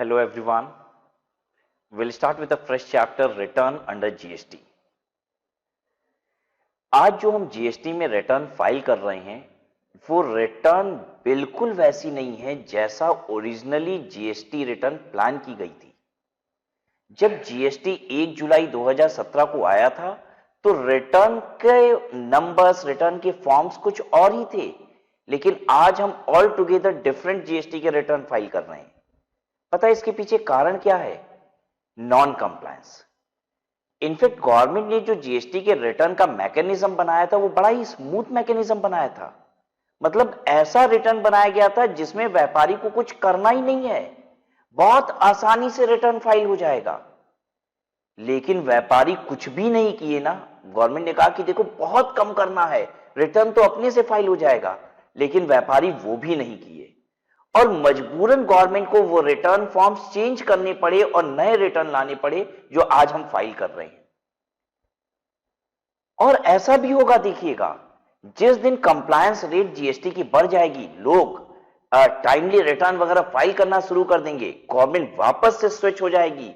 Hello everyone. We'll start with a fresh chapter, return under GST. आज जो हम GST में रिटर्न फाइल कर रहे हैं वो रिटर्न बिल्कुल वैसी नहीं है जैसा ओरिजिनली GST रिटर्न प्लान की गई थी। जब GST 1 जुलाई 2017 को आया था तो रिटर्न के नंबर्स, रिटर्न के फॉर्म्स कुछ और ही थे, लेकिन आज हम ऑल टुगेदर डिफरेंट GST के रिटर्न फाइल कर रहे हैं। पता है इसके पीछे कारण क्या है? Non compliance. इनफैक्ट गवर्नमेंट ने जो GST के रिटर्न का मैकेनिज्म बनाया था वो बड़ा ही स्मूथ मैकेनिज्म बनाया था। मतलब ऐसा रिटर्न बनाया गया था जिसमें व्यापारी को कुछ करना ही नहीं है, बहुत आसानी से रिटर्न फाइल हो जाएगा। लेकिन व्यापारी कुछ भी नहीं किए ना। गवर्नमेंट ने कहा कि देखो बहुत कम करना है, रिटर्न तो अपने से फाइल हो जाएगा, लेकिन व्यापारी वो भी नहीं किए और मजबूरन गवर्नमेंट को वो रिटर्न फॉर्म्स चेंज करने पड़े और नए रिटर्न लाने पड़े जो आज हम फाइल कर रहे हैं। और ऐसा भी होगा, देखिएगा, जिस दिन कंप्लायंस रेट GST की बढ़ जाएगी, लोग टाइमली रिटर्न वगैरह फाइल करना शुरू कर देंगे, गवर्नमेंट वापस से स्विच हो जाएगी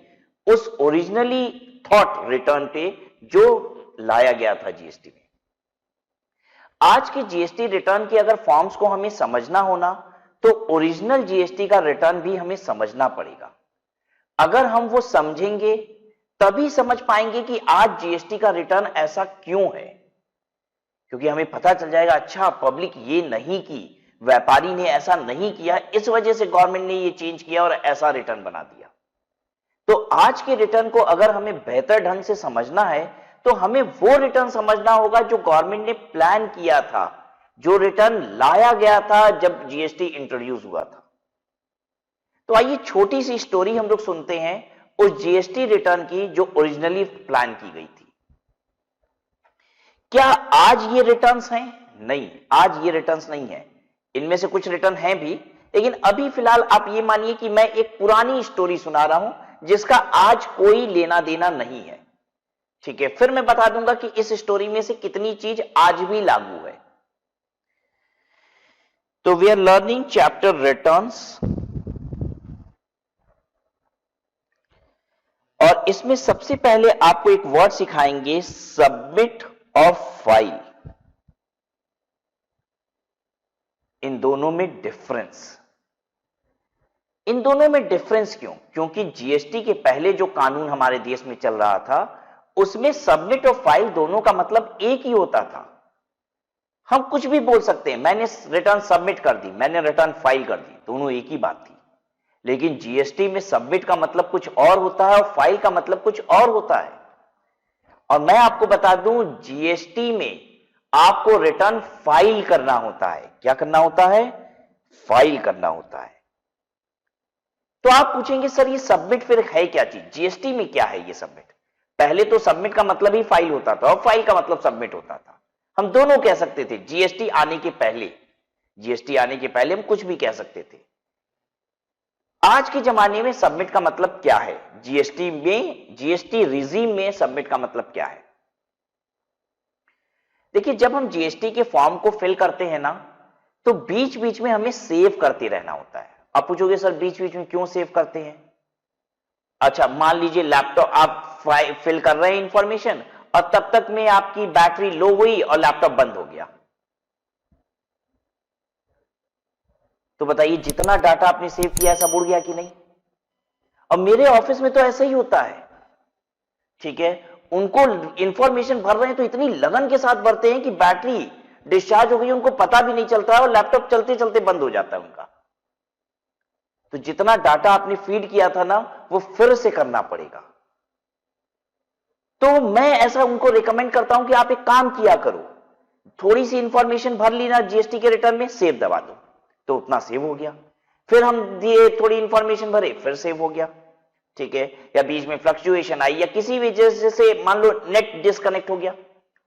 उस ओरिजिनली थॉट रिटर्न पे जो लाया गया था GST में। आज के GST रिटर्न के अगर फॉर्म्स को हमें समझना होना तो ओरिजिनल GST का रिटर्न भी हमें समझना पड़ेगा। अगर हम वो समझेंगे तभी समझ पाएंगे कि आज GST का रिटर्न ऐसा क्यों है, क्योंकि हमें पता चल जाएगा अच्छा पब्लिक ये नहीं की, व्यापारी ने ऐसा नहीं किया, इस वजह से गवर्नमेंट ने ये चेंज किया और ऐसा रिटर्न बना दिया। तो आज के रिटर्न को अगर हमें बेहतर ढंग से समझना है तो हमें वो रिटर्न समझना होगा जो गवर्नमेंट ने प्लान किया था, जो रिटर्न लाया गया था जब GST इंट्रोड्यूस हुआ था। तो आइए छोटी सी स्टोरी हम लोग सुनते हैं उस GST रिटर्न की जो ओरिजिनली प्लान की गई थी। क्या आज ये रिटर्न्स हैं? नहीं, आज ये रिटर्न्स नहीं है। इनमें से कुछ रिटर्न हैं भी, लेकिन अभी फिलहाल आप ये मानिए कि मैं एक पुरानी स्टोरी सुना रहा हूं जिसका आज कोई लेना देना नहीं है। ठीक है, फिर मैं बता दूंगा कि इस स्टोरी में से कितनी चीज आज भी लागू है। तो we are learning chapter returns और इसमें सबसे पहले आपको एक वर्ड सिखाएंगे, सबमिट और फाइल। इन दोनों में डिफरेंस। इन दोनों में डिफरेंस क्यों? क्योंकि GST के पहले जो कानून हमारे देश में चल रहा था उसमें सबमिट और फाइल दोनों का मतलब एक ही होता था। हम कुछ भी बोल सकते हैं, मैंने रिटर्न सबमिट कर दी, मैंने रिटर्न फाइल कर दी, दोनों एक ही बात थी। लेकिन GST में सबमिट का मतलब कुछ और होता है और फाइल का मतलब कुछ और होता है। और मैं आपको बता दूं, GST में आपको रिटर्न फाइल करना होता है। क्या करना होता है? फाइल करना होता है। तो आप पूछेंगे सर ये सबमिट फिर है क्या चीज? GST में क्या है ये सबमिट? पहले तो सबमिट का मतलब ही फाइल होता था और फाइल का मतलब सबमिट होता था। हम दोनों कह सकते थे GST आने के पहले हम कुछ भी कह सकते थे। आज के जमाने में सबमिट का मतलब क्या है? GST रिजीम में सबमिट का मतलब क्या है? देखिए, जब हम GST के फॉर्म को फिल करते हैं ना तो बीच बीच में हमें सेव करते रहना होता है। आप पूछोगे सर बीच बीच में क्यों सेव करते हैं? अच्छा, मान लीजिए लैपटॉप आप फिल कर रहे हैं इंफॉर्मेशन और तब तक में आपकी बैटरी लो हुई और लैपटॉप बंद हो गया, तो बताइए जितना डाटा आपने सेव किया सब उड़ गया कि नहीं? और मेरे ऑफिस में तो ऐसा ही होता है। ठीक है, उनको इंफॉर्मेशन भर रहे हैं तो इतनी लगन के साथ भरते हैं कि बैटरी डिस्चार्ज हो गई, उनको पता भी नहीं चलता है और लैपटॉप चलते चलते बंद हो जाता है उनका। तो जितना डाटा आपने फीड किया था ना वो फिर से करना पड़ेगा। तो मैं ऐसा उनको रिकमेंड करता हूं कि आप एक काम किया करो, थोड़ी सी इंफॉर्मेशन भर ली ना GST के रिटर्न में, सेव दबा दो, तो उतना सेव हो गया। फिर हम दिए थोड़ी इंफॉर्मेशन भरे, फिर सेव हो गया। ठीक है, या बीच में फ्लक्चुएशन आई या किसी वजह से मान लो नेट डिस्कनेक्ट हो गया,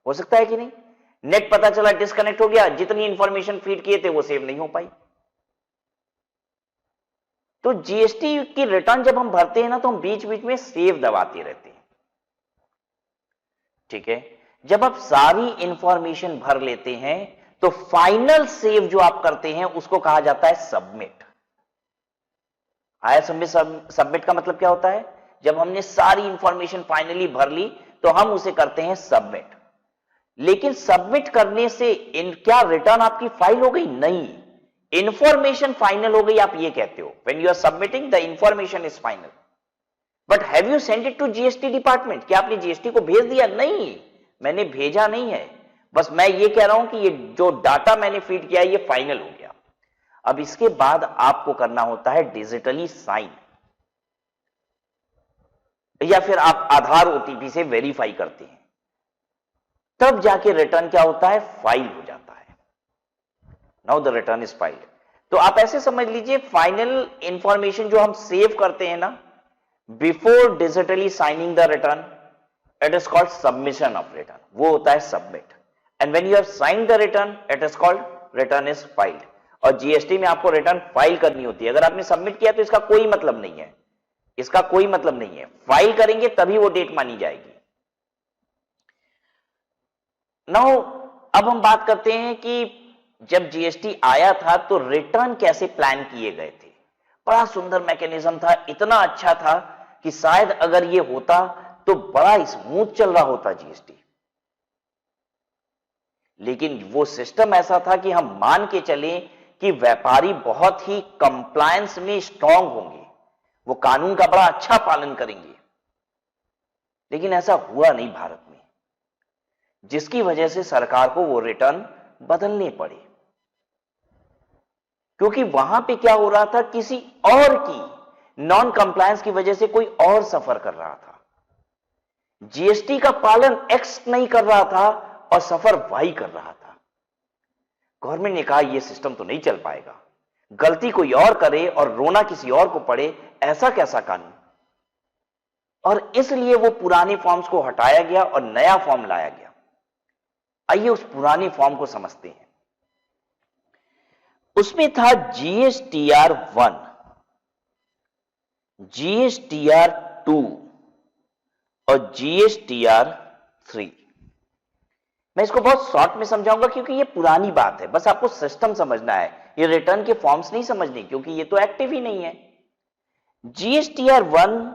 हो सकता है कि नहीं? नेट पता चला डिस्कनेक्ट हो गया, जितनी इंफॉर्मेशन फीड किए थे वो सेव नहीं हो पाई। तो GST की रिटर्न जब हम भरते हैं ना तो हम बीच बीच में सेव दबाते रहते हैं। ठीक है, जब आप सारी इंफॉर्मेशन भर लेते हैं तो फाइनल सेव जो आप करते हैं उसको कहा जाता है सबमिट। आया समझ? सबमिट का मतलब क्या होता है? जब हमने सारी इंफॉर्मेशन फाइनली भर ली तो हम उसे करते हैं सबमिट। लेकिन सबमिट करने से क्या रिटर्न आपकी फाइल हो गई? नहीं, इंफॉर्मेशन फाइनल हो गई, आप ये कहते हो। When you are submitting the information is final, but have you send it to GST department? क्या आपने जीएसटी को भेज दिया? नहीं, मैंने भेजा नहीं है। बस मैं ये कह रहा हूं कि ये जो डाटा मैंने फीड किया ये फाइनल हो गया। अब इसके बाद आपको करना होता है डिजिटली साइन, या फिर आप आधार ओटीपी से वेरीफाई करते हैं, तब जाके रिटर्न क्या होता है? फाइल हो जाता है। Now the return is filed. तो आप ऐसे समझ लीजिए, फाइनल इंफॉर्मेशन जो हम सेव करते हैं ना before digitally signing the return, it is called submission of return, वो होता है submit. And when you have signed the return, it is called return is filed. और जीएसटी में आपको रिटर्न फाइल करनी होती है। अगर आपने सबमिट किया तो इसका कोई मतलब नहीं है, इसका कोई मतलब नहीं है। फाइल करेंगे तभी वो डेट मानी जाएगी। नाउ अब हम बात करते हैं कि जब जीएसटी आया था तो रिटर्न कैसे प्लान किए गए थे। बड़ा सुंदर मैकेनिज्म था, इतना अच्छा था कि शायद अगर ये होता तो बड़ा स्मूथ चल रहा होता जीएसटी। लेकिन वो सिस्टम ऐसा था कि हम मान के चले कि व्यापारी बहुत ही कंप्लायंस में स्ट्रांग होंगे, वो कानून का बड़ा अच्छा पालन करेंगे। लेकिन ऐसा हुआ नहीं भारत में, जिसकी वजह से सरकार को वो रिटर्न बदलने पड़े। क्योंकि वहां पे क्या हो रहा था, किसी और की नॉन कंप्लायंस की वजह से कोई और सफर कर रहा था। जीएसटी का पालन एक्स नहीं कर रहा था और सफर वाई कर रहा था। गवर्नमेंट ने कहा यह सिस्टम तो नहीं चल पाएगा, गलती कोई और करे और रोना किसी और को पड़े, ऐसा कैसा कानून। और इसलिए वो पुराने फॉर्म्स को हटाया गया और नया फॉर्म लाया गया। आइए उस पुराने फॉर्म को समझते हैं। उसमें था जीएसटीआर 1, जीएसटीआर 2 और जीएसटीआर 3। मैं इसको बहुत शॉर्ट में समझाऊंगा क्योंकि ये पुरानी बात है, बस आपको सिस्टम समझना है, ये रिटर्न के फॉर्म्स नहीं समझने, क्योंकि ये तो एक्टिव ही नहीं है। जीएसटीआर 1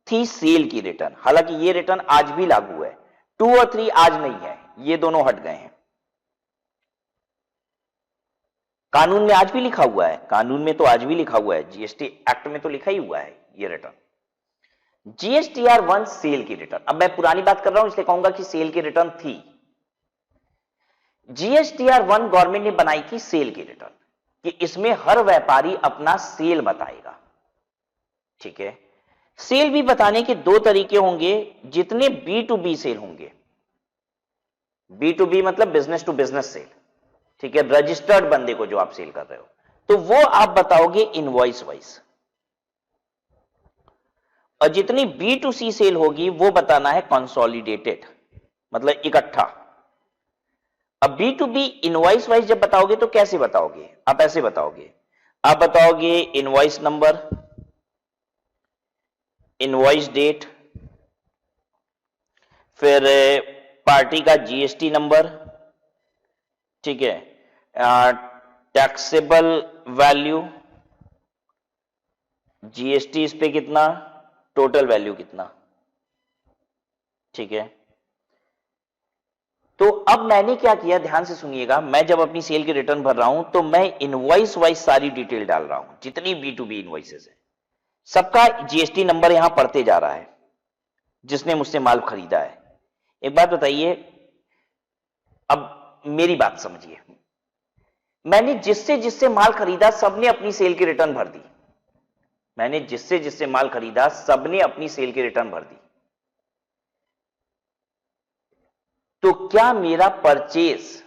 थी सेल की रिटर्न, हालांकि ये रिटर्न आज भी लागू है। 2 और 3 आज नहीं है, ये दोनों हट गए हैं। कानून में आज भी लिखा हुआ है, कानून में तो आज भी लिखा हुआ है, जीएसटी एक्ट में तो लिखा ही हुआ है ये रिटर्न। जीएसटीआर 1 सेल की रिटर्न, अब मैं पुरानी बात कर रहा हूं इसलिए कहूंगा कि सेल की रिटर्न थी। जीएसटीआर 1 गवर्नमेंट ने बनाई थी सेल की रिटर्न, कि इसमें हर व्यापारी अपना सेल बताएगा। ठीक है, सेल भी बताने के दो तरीके होंगे। जितने B2B सेल होंगे, B2B मतलब बिजनेस टू बिजनेस सेल, ठीक है, रजिस्टर्ड बंदे को जो आप सेल कर रहे हो, तो वो आप बताओगे इनवॉइस वाइज। और जितनी B2C सेल होगी वो बताना है कंसोलिडेटेड, मतलब इकट्ठा। अब B2B इनवॉइस वाइज जब बताओगे तो कैसे बताओगे? आप ऐसे बताओगे, आप बताओगे इनवॉइस नंबर, इनवॉइस डेट, फिर पार्टी का जीएसटी नंबर, ठीक है, टैक्सेबल वैल्यू, जीएसटी इस पे कितना, टोटल वैल्यू कितना। ठीक है, तो अब मैंने क्या किया, ध्यान से सुनिएगा। मैं जब अपनी सेल की रिटर्न भर रहा हूं तो मैं इनवॉइस वाइज सारी डिटेल डाल रहा हूं, जितनी B2B इनवॉइसेस है सबका जीएसटी नंबर यहां पढ़ते जा रहा है, जिसने मुझसे माल खरीदा है। एक बात बताइए, अब मेरी बात समझिए, मैंने जिससे जिससे माल खरीदा सबने अपनी सेल की रिटर्न भर दी। मैंने जिससे जिससे माल खरीदा सबने अपनी सेल की रिटर्न भर दी। तो क्या मेरा परचेज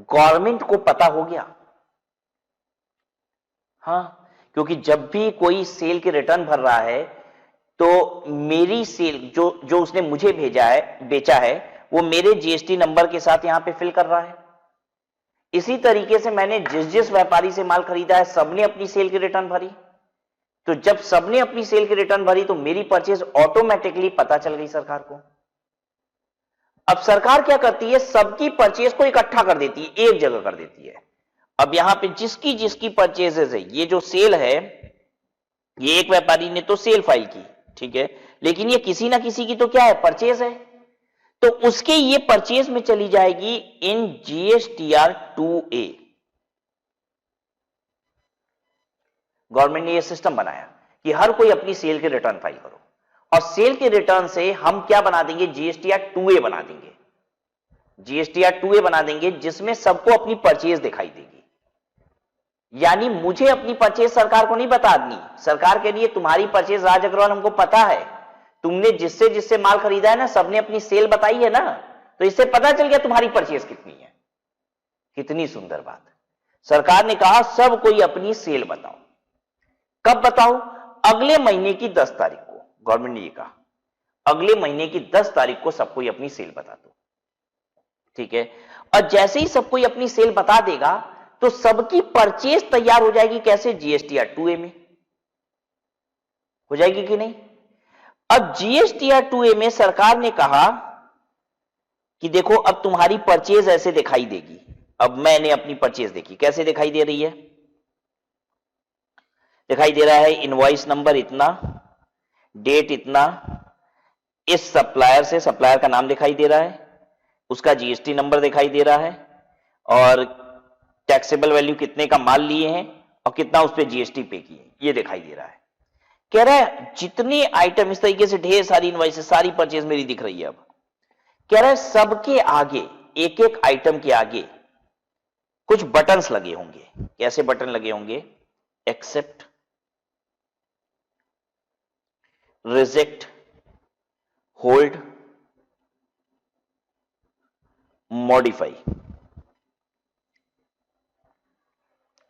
गवर्नमेंट को पता हो गया? हां, क्योंकि जब भी कोई सेल की रिटर्न भर रहा है तो मेरी सेल जो उसने मुझे बेचा है वो मेरे जीएसटी नंबर के साथ यहां पे फिल कर रहा है। इसी तरीके से मैंने जिस जिस व्यापारी से माल खरीदा है सबने अपनी सेल की रिटर्न भरी। तो जब सबने अपनी सेल की रिटर्न भरी तो मेरी परचेज ऑटोमेटिकली पता चल गई सरकार को। अब सरकार क्या करती है, सबकी परचेज को इकट्ठा कर देती है, एक जगह कर देती है। अब यहां पे जिसकी जिसकी परचेजेस है, ये जो सेल है ये एक व्यापारी ने तो सेल फाइल की, ठीक है, लेकिन ये किसी ना किसी की तो क्या है, परचेज है, तो उसके ये परचेज में चली जाएगी इन जीएसटीआर 2A। गवर्नमेंट ने ये सिस्टम बनाया कि हर कोई अपनी सेल के रिटर्न फाइल करो, और सेल के रिटर्न से हम क्या बना देंगे, जीएसटीआर 2A बना देंगे, जीएसटीआर 2A बना देंगे, जिसमें सबको अपनी परचेज दिखाई देगी। यानी मुझे अपनी परचेज सरकार को नहीं बतानी, सरकार के लिए तुम्हारी परचेज राज अग्रवाल हमको पता है, तुमने जिससे जिससे माल खरीदा है ना, सबने अपनी सेल बताई है ना, तो इससे पता चल गया तुम्हारी परचेज कितनी है। कितनी सुंदर बात। सरकार ने कहा सब कोई अपनी सेल बताओ। कब बताओ, अगले महीने की 10 तारीख को। गवर्नमेंट ने ये कहा अगले महीने की 10 तारीख को सब कोई अपनी सेल बता दो, ठीक है। और जैसे ही सब कोई अपनी सेल बता देगा तो सबकी परचेज तैयार हो जाएगी, कैसे, जीएसटीआर 2A में हो जाएगी कि नहीं। अब जीएसटीआर 2A में सरकार ने कहा कि देखो अब तुम्हारी परचेज ऐसे दिखाई देगी। अब मैंने अपनी परचेज देखी, कैसे दिखाई दे रही है, दिखाई दे रहा है इनवॉइस नंबर इतना, डेट इतना, इस सप्लायर से, सप्लायर का नाम दिखाई दे रहा है, उसका जीएसटी नंबर दिखाई दे रहा है, और टैक्सेबल वैल्यू कितने का माल लिए हैं और कितना उस पर जीएसटी पे किए, ये दिखाई दे रहा है। कह रहा है जितने आइटम, इस तरीके से ढेर सारी इनवॉइसेस, सारी परचेज मेरी दिख रही है। अब कह रहा है सबके आगे, एक एक आइटम के आगे कुछ बटन्स लगे होंगे। कैसे बटन लगे होंगे, एक्सेप्ट, रिजेक्ट, होल्ड, मॉडिफाई।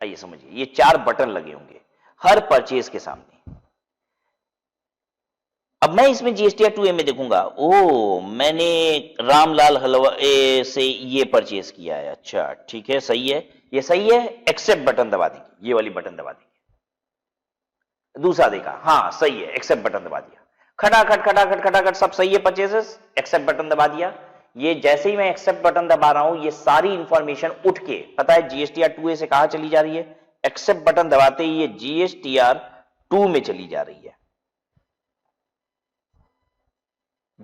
आइए समझिए, ये 4 बटन लगे होंगे हर परचेज के सामने। अब मैं इसमें जीएसटीआर 2A में देखूंगा, ओ मैंने रामलाल हलवाई से ये परचेज किया है, अच्छा ठीक है, सही है, ये सही है, एक्सेप्ट बटन दबा देंगे, ये वाली बटन दबा देंगे। दूसरा देखा, हाँ सही है, एक्सेप्ट बटन दबा दिया, खटाखट खटाखट खटाखट सब सही है परचेजेस, एक्सेप्ट बटन दबा दिया। ये जैसे ही मैं एक्सेप्ट बटन दबा रहा हूं, ये सारी इंफॉर्मेशन उठ के पता है जीएसटीआर 2A से कहां चली जा रही है, एक्सेप्ट बटन दबाते ही ये जीएसटीआर 2 में चली जा रही है,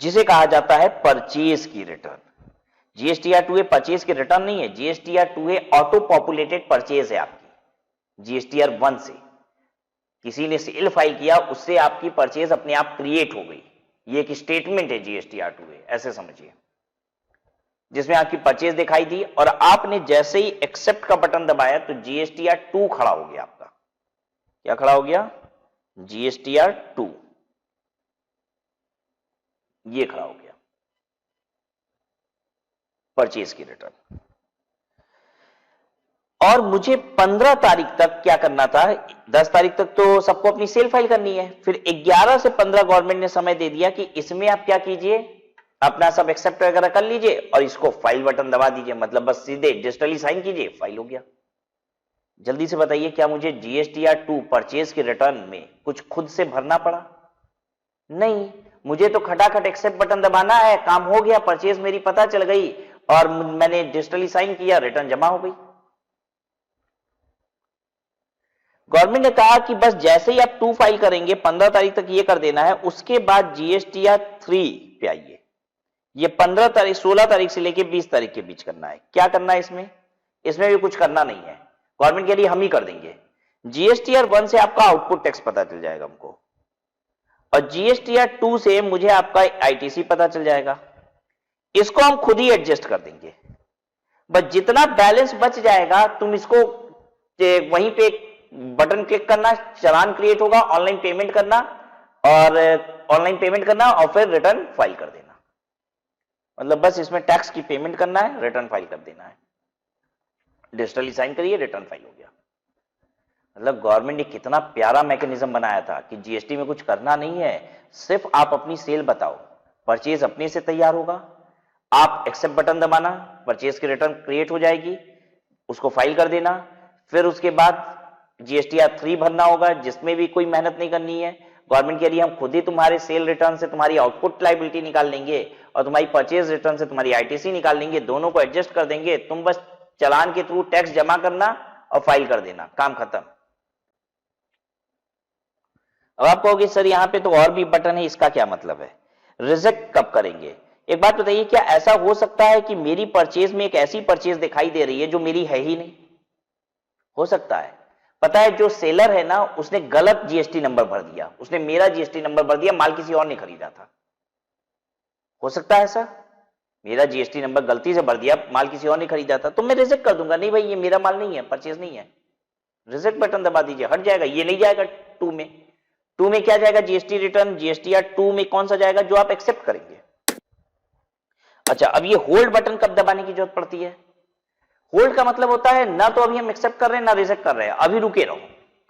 जिसे कहा जाता है परचेज की रिटर्न। जीएसटीआर 2A परचेज की रिटर्न नहीं है, GSTR 2A auto populated purchase है आपकी। जीएसटीआर 1 से किसी ने सेल फाइल किया, उससे आपकी परचेज अपने आप क्रिएट हो गई, ये एक स्टेटमेंट है जीएसटीआर 2A, ऐसे समझिए, जिसमें आपकी परचेज दिखाई दी, और आपने जैसे ही एक्सेप्ट का बटन दबाया तो जीएसटीआर 2 खड़ा हो गया आपका। क्या खड़ा हो गया, जीएसटीआर 2, ये खड़ा हो गया, परचेज की रिटर्न। और मुझे 15 तारीख तक क्या करना था, 10 तारीख तक तो सबको अपनी सेल फाइल करनी है, फिर 11 से 15 गवर्नमेंट ने समय दे दिया कि इसमें आप क्या कीजिए, अपना सब एक्सेप्ट वगैरह कर लीजिए और इसको फाइल बटन दबा दीजिए, मतलब बस सीधे डिजिटली साइन कीजिए, फाइल हो गया। जल्दी से बताइए, क्या मुझे जीएसटीआर 2 परचेज की रिटर्न में कुछ खुद से भरना पड़ा? नहीं, मुझे तो खटाखट एक्सेप्ट बटन दबाना है, काम हो गया, परचेज मेरी पता चल गई और मैंने डिजिटली साइन किया, रिटर्न जमा हो गई। गवर्नमेंट ने कहा कि बस जैसे ही आप 2 फाइल करेंगे, 15 तारीख तक ये कर देना है, उसके बाद जीएसटीआर 3 पे आइए। ये 15 तारीख, 16 तारीख से लेके 20 तारीख के बीच करना है। क्या करना है इसमें? इसमें भी कुछ करना नहीं है, गवर्नमेंट के लिए हम ही कर देंगे। जीएसटीआर 1 से आपका आउटपुट टैक्स पता चल जाएगा हमको, और जीएसटीआर 2 से मुझे आपका आईटीसी पता चल जाएगा। इसको हम खुद ही एडजस्ट कर देंगे, बस जितना बैलेंस बच जाएगा तुम इसको वहीं पे बटन क्लिक करना, चालान क्रिएट होगा, ऑनलाइन पेमेंट करना, और ऑनलाइन पेमेंट करना और फिर रिटर्न फाइल कर देना। मतलब बस इसमें टैक्स की पेमेंट करना है, रिटर्न फाइल कर देना है, डिजिटली साइन करिए, रिटर्न फाइल हो गया। मतलब गवर्नमेंट ने कितना प्यारा मैकेनिज्म बनाया था कि जीएसटी में कुछ करना नहीं है, सिर्फ आप अपनी सेल बताओ, परचेज अपने से तैयार होगा, आप एक्सेप्ट बटन दबाना, परचेज की रिटर्न क्रिएट हो जाएगी, उसको फाइल कर देना, फिर उसके बाद जीएसटीआर 3 भरना होगा, जिसमें भी कोई मेहनत नहीं करनी है। गवर्नमेंट के लिए हम खुद ही तुम्हारे सेल रिटर्न से तुम्हारी आउटपुट लायबिलिटी निकाल लेंगे और तुम्हारी परचेज रिटर्न से तुम्हारी आईटीसी निकाल लेंगे, दोनों को एडजस्ट कर देंगे, तुम बस चालान के थ्रू टैक्स जमा करना और फाइल कर देना, काम खत्म। अब आप कहोगे सर यहां पे तो और भी बटन है, इसका क्या मतलब है? रिजेक्ट कब करेंगे? एक बात बताइए, क्या ऐसा हो सकता है कि मेरी परचेज में एक ऐसी परचेज दिखाई दे रही है जो मेरी है ही नहीं? हो सकता है। पता है, जो सेलर है ना, उसने गलत जीएसटी नंबर भर दिया, उसने मेरा जीएसटी नंबर भर दिया, माल किसी और ने खरीदा था। हो सकता है ऐसा, मेरा जीएसटी नंबर गलती से भर दिया, माल किसी और ने खरीदा था, तो मैं रिजेक्ट कर दूंगा, नहीं भाई ये मेरा माल नहीं है, परचेज नहीं है, रिजेक्ट बटन दबा दीजिए, हट जाएगा। ये नहीं जाएगा टू में। टू में क्या जाएगा? GST return, GSTR. टू में कौन सा जाएगा? जो आप एक्सेप्ट करेंगे। अच्छा, अब ये होल्ड बटन कब दबाने की जरूरत पड़ती है? होल्ड का मतलब होता है ना तो अभी हम एक्सेप्ट कर रहे हैं ना रिजेक्ट कर रहे हैं, अभी रुके रहो।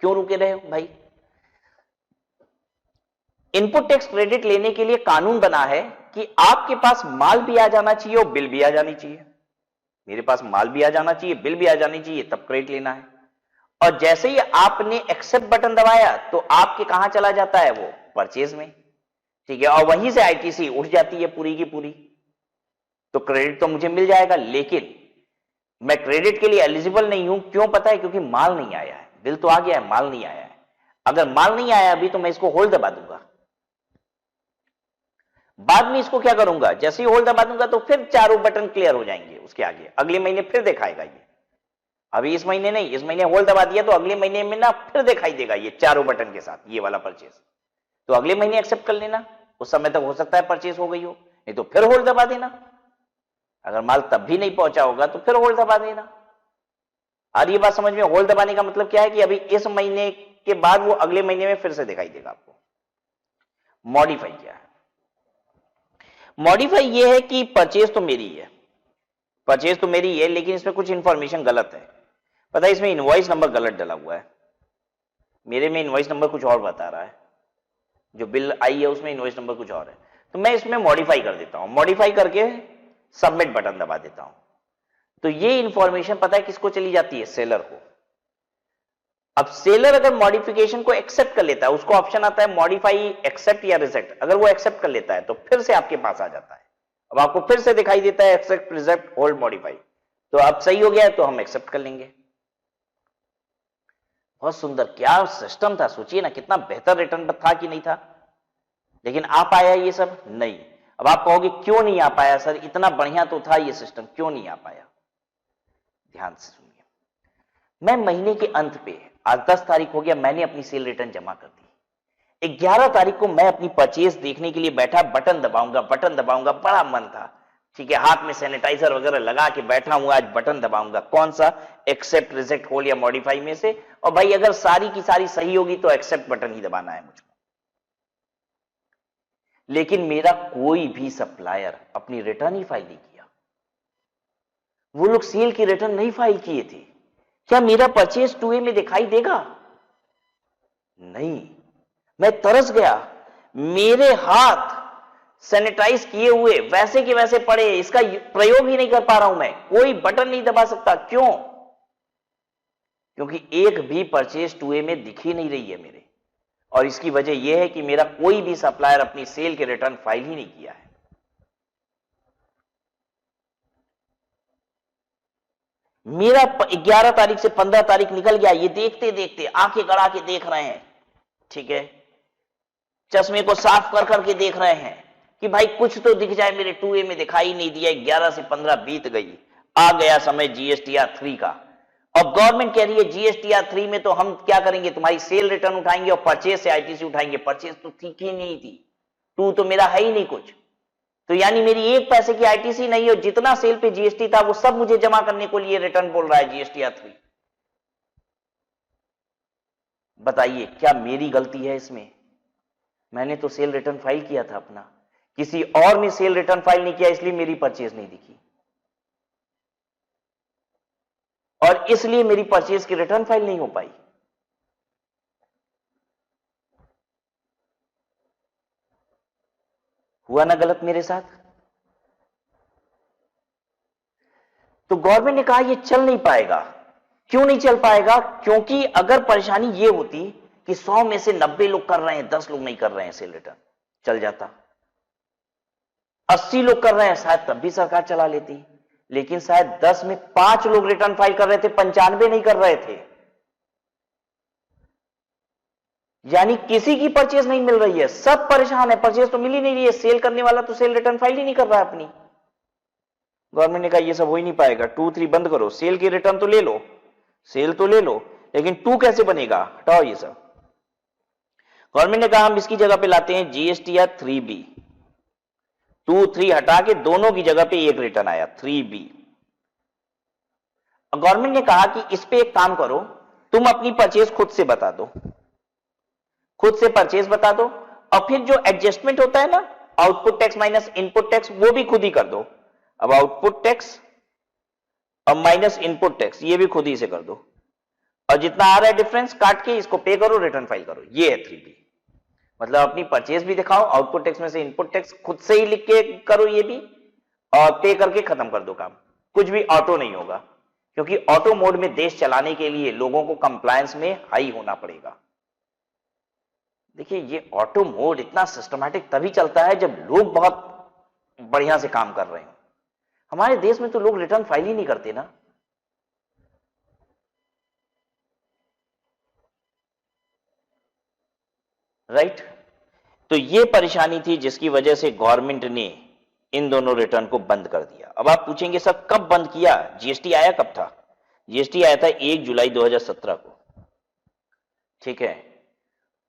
क्यों रुके रहे हो भाई? इनपुट टैक्स क्रेडिट लेने के लिए कानून बना है कि आपके पास माल भी आ जाना चाहिए और बिल भी आ जानी चाहिए। मेरे पास माल भी आ जाना चाहिए, बिल भी आ जानी चाहिए, तब क्रेडिट लेना है। और जैसे ही आपने एक्सेप्ट बटन दबाया तो आपके कहां चला जाता है? वो परचेज में, ठीक है, और वहीं से आईटीसी उठ जाती है पूरी की पूरी। तो क्रेडिट तो मुझे मिल जाएगा, लेकिन मैं क्रेडिट के लिए एलिजिबल नहीं हूं। क्यों? पता है, क्योंकि माल नहीं आया है। बिल तो आ गया है, माल नहीं आया है। अगर माल नहीं आया अभी तो मैं इसको होल्ड दबा दूंगा। बाद में इसको क्या करूंगा? जैसे ही होल्ड दबा दूंगा तो फिर चारों बटन क्लियर हो जाएंगे, उसके आगे अगले महीने फिर दिखाएगा ये। अभी इस महीने नहीं, इस महीने होल्ड दबा दिया तो अगले महीने में ना फिर दिखाई देगा ये चारों बटन के साथ, ये वाला परचेज। तो अगले महीने एक्सेप्ट कर लेना, उस समय तक हो सकता है परचेज हो गई हो, नहीं तो फिर होल्ड दबा देना। अगर माल तब भी नहीं पहुंचा होगा तो फिर होल्ड दबा देना। और ये बात समझ में? होल्ड दबाने का मतलब क्या है कि अभी इस महीने के बाद वो अगले महीने में फिर से दिखाई देगा आपको। मॉडिफाई क्या है? मॉडिफाई ये है कि परचेज तो मेरी है, परचेज तो मेरी है, लेकिन इसमें कुछ इंफॉर्मेशन गलत है। पता है, इसमें इनवॉइस नंबर गलत डला हुआ है। मेरे में इनवॉइस नंबर कुछ और बता रहा है, जो बिल आई है उसमें इनवॉइस नंबर कुछ और है। तो मैं इसमें मॉडिफाई कर देता हूं, मॉडिफाई करके सबमिट बटन दबा देता हूं। तो ये इंफॉर्मेशन पता है किसको चली जाती है? सेलर को। अब सेलर अगर मॉडिफिकेशन को एक्सेप्ट कर लेता है, उसको ऑप्शन आता है मॉडिफाई, एक्सेप्ट या रिजेक्ट। अगर वो एक्सेप्ट कर लेता है तो फिर से आपके पास आ जाता है। अब आपको फिर से दिखाई देता है एक्सेप्ट, रिजेक्ट, होल्ड, मॉडिफाई। तो अब सही हो गया है तो हम एक्सेप्ट कर लेंगे। बहुत सुंदर, क्या सिस्टम था! सोचिए ना, कितना बेहतर रिटर्न था कि नहीं था। लेकिन आ पाया ये सब? नहीं। अब आप कहोगे क्यों नहीं आ पाया सर, इतना बढ़िया तो था ये सिस्टम, क्यों नहीं आ पाया? ध्यान से सुनिए। मैं महीने के अंत पे, आज 10 तारीख हो गया, मैंने अपनी सेल रिटर्न जमा कर दी। 11 तारीख को मैं अपनी परचेज देखने के लिए बैठा, बटन दबाऊंगा बटन दबाऊंगा, बड़ा मन था, ठीक है, हाथ में सैनिटाइजर वगैरह लगा के बैठा हूं, आज बटन दबाऊंगा। कौन सा? एक्सेप्ट, रिजेक्ट, होल्ड या मॉडिफाई में से। और भाई अगर सारी की सारी सही होगी तो एक्सेप्ट बटन ही दबाना है मुझको। लेकिन मेरा कोई भी सप्लायर अपनी रिटर्न ही फाइल नहीं किया। वो लोग सेल की रिटर्न नहीं फाइल किए थे। क्या मेरा परचेज 2A में दिखाई देगा? नहीं। मैं तरस गया, मेरे हाथ सैनिटाइज किए हुए वैसे के वैसे पड़े, इसका प्रयोग ही नहीं कर पा रहा हूं मैं, कोई बटन नहीं दबा सकता। क्यों? क्योंकि एक भी परचेज 2A में दिख ही नहीं रही है मेरे। और इसकी वजह यह है कि मेरा कोई भी सप्लायर अपनी सेल के रिटर्न फाइल ही नहीं किया है। मेरा 11 तारीख से 15 तारीख निकल गया, ये देखते देखते आंखें गड़ा के देख रहे हैं, ठीक है, चश्मे को साफ कर करके देख रहे हैं कि भाई कुछ तो दिख जाए, मेरे 2A में दिखाई नहीं दिया। 11 से 15 बीत गई, आ गया समय जीएसटीआर 3 का। और गवर्नमेंट कह रही है जीएसटीआर 3 में तो हम क्या करेंगे, तुम्हारी सेल रिटर्न उठाएंगे और परचेज से आईटीसी उठाएंगे। परचेज तो ठीक ही नहीं थी, 2 तो मेरा है ही नहीं कुछ। तो यानी मेरी एक पैसे की आईटीसी नहीं, और जितना सेल पे जीएसटी था वो सब मुझे जमा करने को लिए रिटर्न बोल रहा है जीएसटीआर 3। बताइए क्या मेरी गलती है इसमें? मैंने तो सेल रिटर्न फाइल किया था अपना, किसी और ने सेल रिटर्न फाइल नहीं किया, इसलिए मेरी परचेज नहीं दिखी, और इसलिए मेरी परचेज की रिटर्न फाइल नहीं हो पाई। हुआ ना गलत मेरे साथ? तो गवर्नमेंट ने कहा यह चल नहीं पाएगा। क्यों नहीं चल पाएगा? क्योंकि अगर परेशानी यह होती कि 100 में से 90 लोग कर रहे हैं, 10 लोग नहीं कर रहे हैं सेल रिटर्न, चल जाता। 80 लोग कर रहे हैं, शायद तब भी सरकार चला लेती। लेकिन शायद 10 में 5 लोग रिटर्न फाइल कर रहे थे, 95 नहीं कर रहे थे। यानी किसी की परचेज नहीं मिल रही है, सब परेशान है, परचेज तो मिल ही नहीं रही है, सेल करने वाला तो सेल रिटर्न फाइल ही नहीं कर रहा है अपनी। गवर्नमेंट ने कहा ये सब हो ही नहीं पाएगा, 2-3 बंद करो, सेल की रिटर्न तो ले लो, सेल तो ले लो, लेकिन 2 कैसे बनेगा, हटाओ ये सब। गवर्नमेंट ने कहा हम इसकी जगह पे लाते हैं जीएसटी या 3B। 2-3 हटा के दोनों की जगह पे एक रिटर्न आया 3B। गवर्नमेंट ने कहा कि इस पे एक काम करो, तुम अपनी परचेज खुद से बता दो, खुद से परचेज बता दो, और फिर जो एडजस्टमेंट होता है ना, output tax minus input tax, वो भी खुद ही कर दो। अब आउटपुट टैक्स और माइनस इनपुट टैक्स ये भी खुद ही से कर दो, और जितना आ रहा है डिफरेंस काट के इसको पे करो, रिटर्न फाइल करो। ये है 3B। मतलब अपनी परचेज भी दिखाओ, आउटपुट टैक्स में से इनपुट टैक्स खुद से ही लिख के करो ये भी, और पे करके खत्म कर दो काम। कुछ भी ऑटो नहीं होगा, क्योंकि ऑटो मोड में देश चलाने के लिए लोगों को कंप्लायंस में हाई होना पड़ेगा। देखिए ये ऑटो मोड इतना सिस्टमैटिक तभी चलता है जब लोग बहुत बढ़िया से काम कर रहे हो। हमारे देश में तो लोग रिटर्न फाइल ही नहीं करते ना। राइट? तो ये परेशानी थी जिसकी वजह से गवर्नमेंट ने इन दोनों रिटर्न को बंद कर दिया। अब आप पूछेंगे सर कब बंद किया, जीएसटी आया कब था? जीएसटी आया था 1 जुलाई 2017 को। ठीक है,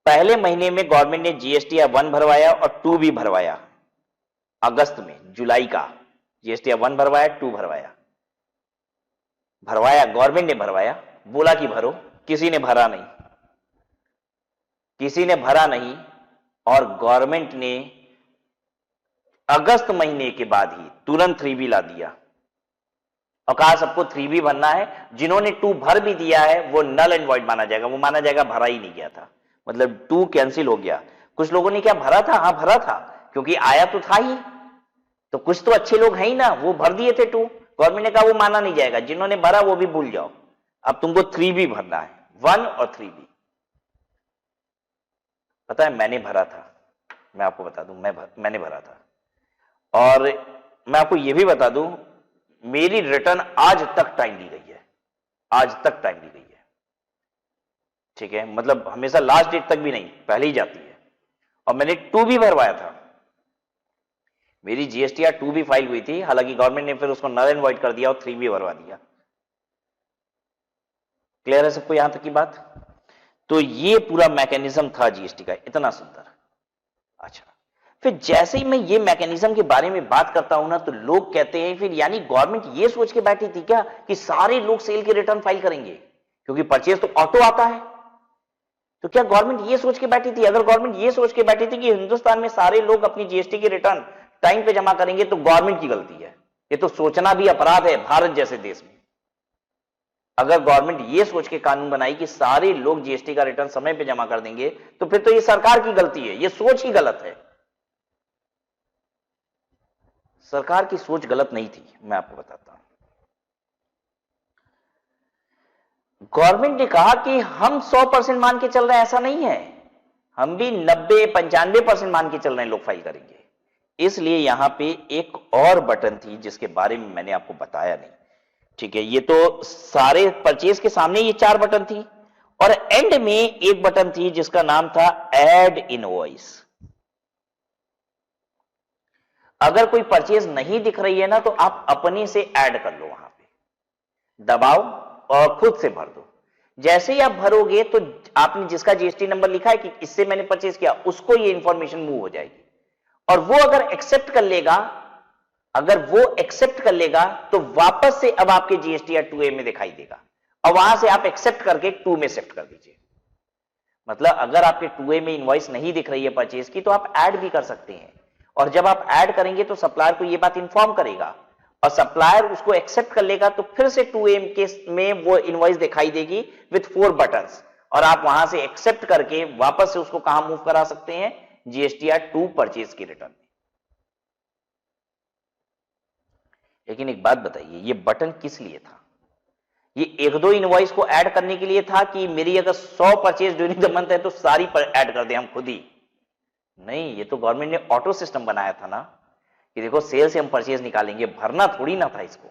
पहले महीने में गवर्नमेंट ने जीएसटी 1 भरवाया और 2 भी भरवाया। अगस्त में, जुलाई का जीएसटी 1 भरवाया, 2 भरवाया। गवर्नमेंट ने भरवाया, बोला कि भरो, किसी ने भरा नहीं, किसी ने भरा नहीं। और गवर्नमेंट ने अगस्त महीने के बाद ही तुरंत 3B ला दिया और कहा सबको 3B भरना है। जिन्होंने 2 भर भी दिया है वो नल एंड वॉइड माना जाएगा, वो माना जाएगा भरा ही नहीं गया था, मतलब 2 कैंसिल हो गया। कुछ लोगों ने क्या भरा था? हाँ भरा था, क्योंकि आया तो था ही, तो कुछ तो अच्छे लोग हैं ही ना, वो भर दिए थे 2। गवर्नमेंट ने कहा वो माना नहीं जाएगा, जिन्होंने भरा वो भी भूल जाओ, अब तुमको 3B भरना है, 1 और 3B। पता है मैंने भरा था, मैं आपको बता दूं, मैंने भरा था। और मैं आपको यह भी बता दूं, मेरी रिटर्न आज तक टाइम ली गई है, आज तक टाइम ली गई है। ठीक है, मतलब हमेशा लास्ट डेट तक भी नहीं, पहले ही जाती है। और मैंने 2 भी भरवाया था, मेरी जीएसटीआर 2 भी फाइल हुई थी, हालांकि गवर्नमेंट ने फिर उसको नल एंड वॉइड कर दिया और 3 भी भरवा दिया। क्लियर है सबको यहां तक की बात? तो ये पूरा मैकेनिज्म था जीएसटी का, इतना सुंदर। अच्छा, फिर जैसे ही मैं ये मैकेनिज्म के बारे में बात करता हूं ना, तो लोग कहते हैं फिर यानी गवर्नमेंट ये सोच के बैठी थी क्या कि सारे लोग सेल के रिटर्न फाइल करेंगे, क्योंकि परचेज तो ऑटो आता है। तो क्या गवर्नमेंट ये सोच के बैठी थी? अगर गवर्नमेंट ये सोच के बैठी थी कि हिंदुस्तान में सारे लोग अपनी जीएसटी की रिटर्न टाइम पे जमा करेंगे, तो गवर्नमेंट की गलती है। ये तो सोचना भी अपराध है भारत जैसे देश में। अगर गवर्नमेंट ये सोच के कानून बनाई कि सारे लोग जीएसटी का रिटर्न समय पे जमा कर देंगे, तो फिर तो ये सरकार की गलती है, ये सोच ही गलत है। सरकार की सोच गलत नहीं थी, मैं आपको बताता हूं। गवर्नमेंट ने कहा कि हम 100% मान के चल रहे हैं, ऐसा नहीं है, हम भी 90-95% मान के चल रहे हैं लोग फाइल करेंगे। इसलिए यहां पे एक और बटन थी जिसके बारे में मैंने आपको बताया नहीं। ठीक है, ये तो सारे परचेज के सामने ये 4 बटन थी, और एंड में एक बटन थी जिसका नाम था ऐड इनवॉइस। अगर कोई परचेज नहीं दिख रही है ना, तो आप अपने से ऐड कर लो, वहां पे दबाओ और खुद से भर दो। जैसे ही आप भरोगे तो आपने जिसका जीएसटी नंबर लिखा है कि इससे मैंने परचेज किया, उसको ये इंफॉर्मेशन मूव हो जाएगी। और वो अगर एक्सेप्ट कर लेगा, तो वापस से अब आपके जीएसटीआर 2A में दिखाई देगा, और वहां से आप एक्सेप्ट करके 2 में शिफ्ट कर दीजिए। मतलब अगर आपके 2A में इनवॉइस नहीं दिख रही है परचेज की, तो आप ऐड भी कर सकते हैं। और जब आप ऐड करेंगे तो सप्लायर को यह बात इंफॉर्म करेगा, और सप्लायर उसको एक्सेप्ट कर लेगा, तो फिर से 2A केस में वो इनवॉइस दिखाई देगी विथ 4 बटन्स, और आप वहां से एक्सेप्ट करके वापस से उसको कहां मूव करा सकते हैं? जीएसटीआर 2 परचेज की रिटर्न में। लेकिन एक बात बताइए, ये बटन किस लिए था? ये 1-2 इनवॉइस को ऐड करने के लिए था कि मेरी अगर 100 परचेज ड्यूरिंग द मंथ है तो सारी पर ऐड कर दें हम खुद ही? नहीं, ये तो गवर्नमेंट ने ऑटो सिस्टम बनाया था ना, कि देखो सेल से हम परचेज निकालेंगे, भरना थोड़ी ना था इसको।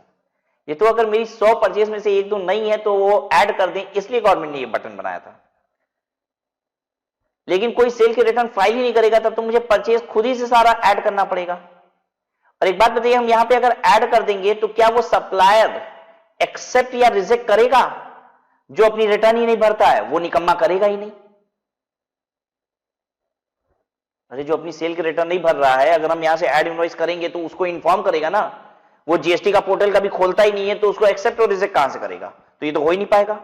ये तो अगर मेरी 100 परचेज में से 1-2 नहीं है तो वो ऐड कर दें, इसलिए गवर्नमेंट ने ये बटन बनाया था। लेकिन कोई सेल के रिटर्न फाइल ही नहीं करेगा, तब तो मुझे परचेज खुद ही से सारा ऐड करना पड़ेगा। और एक बात बताइए, हम यहां पे अगर ऐड कर देंगे तो क्या वो सप्लायर एक्सेप्ट या रिजेक्ट करेगा? जो अपनी रिटर्न ही नहीं भरता है वो निकम्मा करेगा ही नहीं। अरे जो अपनी सेल के रिटर्न नहीं भर रहा है, अगर हम यहां से ऐड इनवॉइस करेंगे तो उसको इन्फॉर्म करेगा ना। वो जीएसटी का पोर्टल कभी खोलता ही नहीं है, तो उसको एक्सेप्ट और रिजेक्ट कहां से करेगा? तो ये तो हो ही नहीं पाएगा।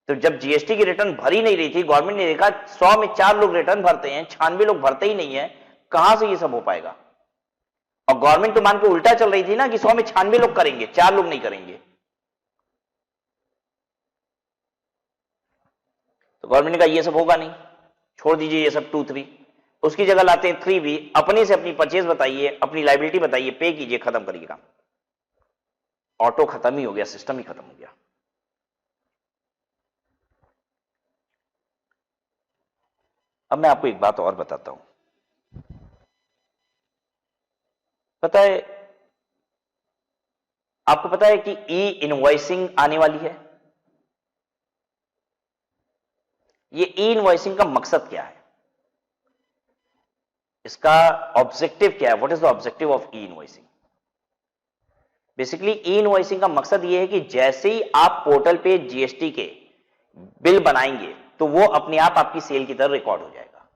तो जब जीएसटी की रिटर्न भरी नहीं रही थी, गवर्नमेंट ने देखा 100 में 4 लोग रिटर्न भरते हैं, 96 लोग भरते ही नहीं है, कहां से ये सब हो पाएगा? और गवर्नमेंट तो मान के उल्टा चल रही थी ना कि 100 में 96 लोग करेंगे, 4 लोग नहीं करेंगे। तो गवर्नमेंट ने कहा ये सब होगा नहीं, छोड़ दीजिए ये सब 2-3। उसकी जगह लाते हैं 3B, अपने से अपनी परचेज बताइए, अपनी लायबिलिटी बताइए, पे कीजिए, खत्म करिए काम। ऑटो खत्म ही हो गया, सिस्टम ही खत्म हो गया। अब मैं आपको एक बात और बताता हूं। पता है, आपको पता है कि ई इनवॉइसिंग आने वाली है। ये ई इनवॉइसिंग का मकसद क्या है, इसका ऑब्जेक्टिव क्या है? What is the objective of E invoicing? Basically E invoicing का मकसद यह है कि जैसे ही आप पोर्टल पे जीएसटी के बिल बनाएंगे तो वो अपने आप आपकी सेल की तरह रिकॉर्ड हो जाएगा,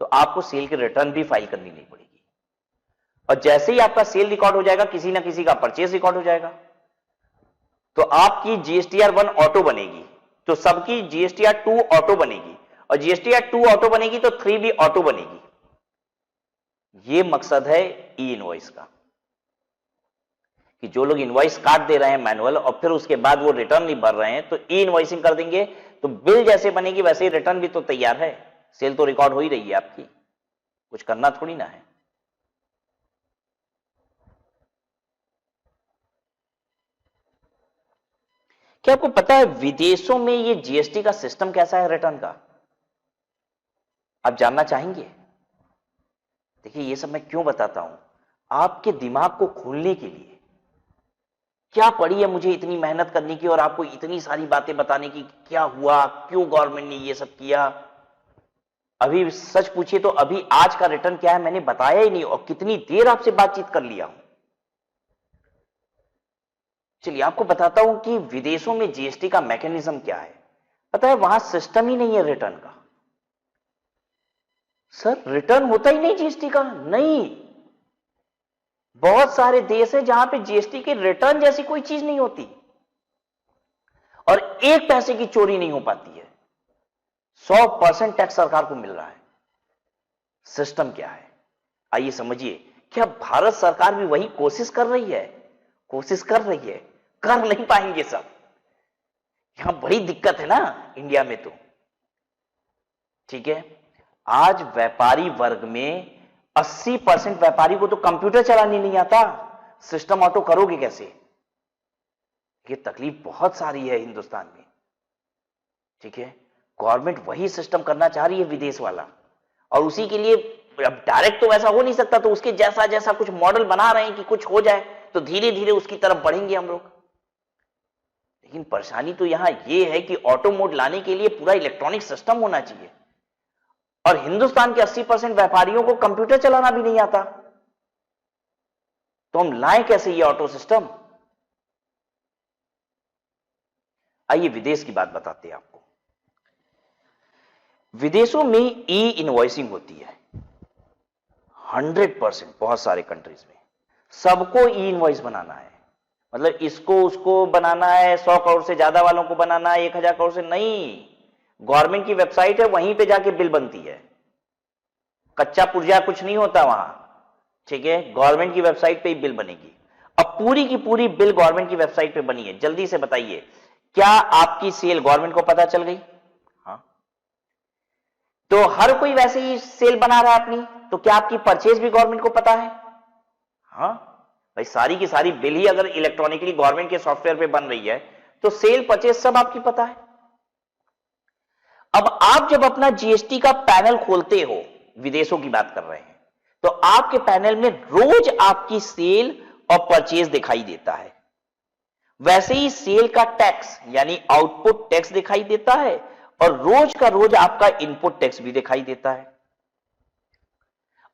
तो आपको सेल की रिटर्न भी फाइल करनी नहीं पड़ेगी। और जैसे ही आपका सेल रिकॉर्ड हो जाएगा, किसी ना किसी का परचेज रिकॉर्ड हो जाएगा, तो आपकी जीएसटीआर 1 ऑटो बनेगी, तो सबकी जीएसटीआर 2 ऑटो बनेगी, और जीएसटीआर 2 ऑटो बनेगी तो 3B ऑटो बनेगी। ये मकसद है ई इनवॉइस का, कि जो लोग इनवॉइस काट दे रहे हैं मैनुअल और फिर उसके बाद वो रिटर्न नहीं भर रहे हैं, तो ई इनवॉइसिंग कर देंगे तो बिल जैसे बनेगी वैसे ही रिटर्न भी तो तैयार है, सेल तो रिकॉर्ड हो ही रही है आपकी, कुछ करना थोड़ी ना है। क्या आपको पता है विदेशों में ये जीएसटी का सिस्टम कैसा है रिटर्न का? आप जानना चाहेंगे? देखिए ये सब मैं क्यों बताता हूं, आपके दिमाग को खोलने के लिए। क्या पड़ी है मुझे इतनी मेहनत करने की और आपको इतनी सारी बातें बताने की, क्या हुआ, क्यों गवर्नमेंट ने ये सब किया। अभी सच पूछिए तो अभी आज का रिटर्न क्या है मैंने बताया ही नहीं, और कितनी देर आपसे बातचीत कर लिया हूं। चलिए आपको बताता हूं कि विदेशों में जीएसटी का मैकेनिज्म क्या है। पता है वहां सिस्टम ही नहीं है रिटर्न का। सर रिटर्न होता ही नहीं जीएसटी का? नहीं, बहुत सारे देश है जहां पे जीएसटी के रिटर्न जैसी कोई चीज नहीं होती और 1 पैसे की चोरी नहीं हो पाती है। 100% टैक्स सरकार को मिल रहा है। सिस्टम क्या है आइए समझिए। क्या भारत सरकार भी वही कोशिश कर रही है? कोशिश कर रही है, कर नहीं पाएंगे सब। यहां बड़ी दिक्कत है ना इंडिया में तो। ठीक है, आज व्यापारी वर्ग में 80% व्यापारी को तो कंप्यूटर चलाने नहीं आता, सिस्टम ऑटो करोगे कैसे? ये तकलीफ बहुत सारी है हिंदुस्तान में। ठीक है, गवर्नमेंट वही सिस्टम करना चाह रही है विदेश वाला, और उसी के लिए अब डायरेक्ट तो वैसा हो नहीं सकता, तो उसके जैसा जैसा कुछ मॉडल बना रहे हैं कि कुछ हो जाए, तो धीरे धीरे उसकी तरफ बढ़ेंगे हम लोग। लेकिन परेशानी तो यहां यह है कि ऑटो मोड लाने के लिए पूरा इलेक्ट्रॉनिक सिस्टम होना चाहिए, और हिंदुस्तान के 80% व्यापारियों को कंप्यूटर चलाना भी नहीं आता, तो हम लाएं कैसे ये ऑटो सिस्टम? आइए विदेश की बात बताते हैं आपको। विदेशों में ई इनवॉइसिंग होती है 100%। बहुत सारे कंट्रीज में सबको ई इनवॉइस बनाना है, मतलब इसको उसको बनाना है, 100 करोड़ से ज्यादा वालों को बनाना है, 1000 करोड़ से नहीं। गवर्नमेंट की वेबसाइट है, वहीं पे जाके बिल बनती है, कच्चा पुर्जा कुछ नहीं होता वहां। ठीक है, गवर्नमेंट की वेबसाइट पे ही बिल बनेगी। अब पूरी की पूरी बिल गवर्नमेंट की वेबसाइट पे बनी है। जल्दी से बताइए, क्या आपकी सेल गवर्नमेंट को पता चल गई? हाँ, तो हर कोई वैसे ही सेल बना रहा है अपनी, तो क्या आपकी परचेज भी गवर्नमेंट को पता है? हाँ भाई, सारी की सारी बिल ही अगर इलेक्ट्रॉनिकली गवर्नमेंट के सॉफ्टवेयर पे बन रही है, तो सेल परचेज सब आपकी पता है। अब आप जब अपना जीएसटी का पैनल खोलते हो, विदेशों की बात कर रहे हैं, तो आपके पैनल में रोज आपकी सेल और परचेज दिखाई देता है। वैसे ही सेल का टैक्स यानी आउटपुट टैक्स दिखाई देता है, और रोज का रोज आपका इनपुट टैक्स भी दिखाई देता है,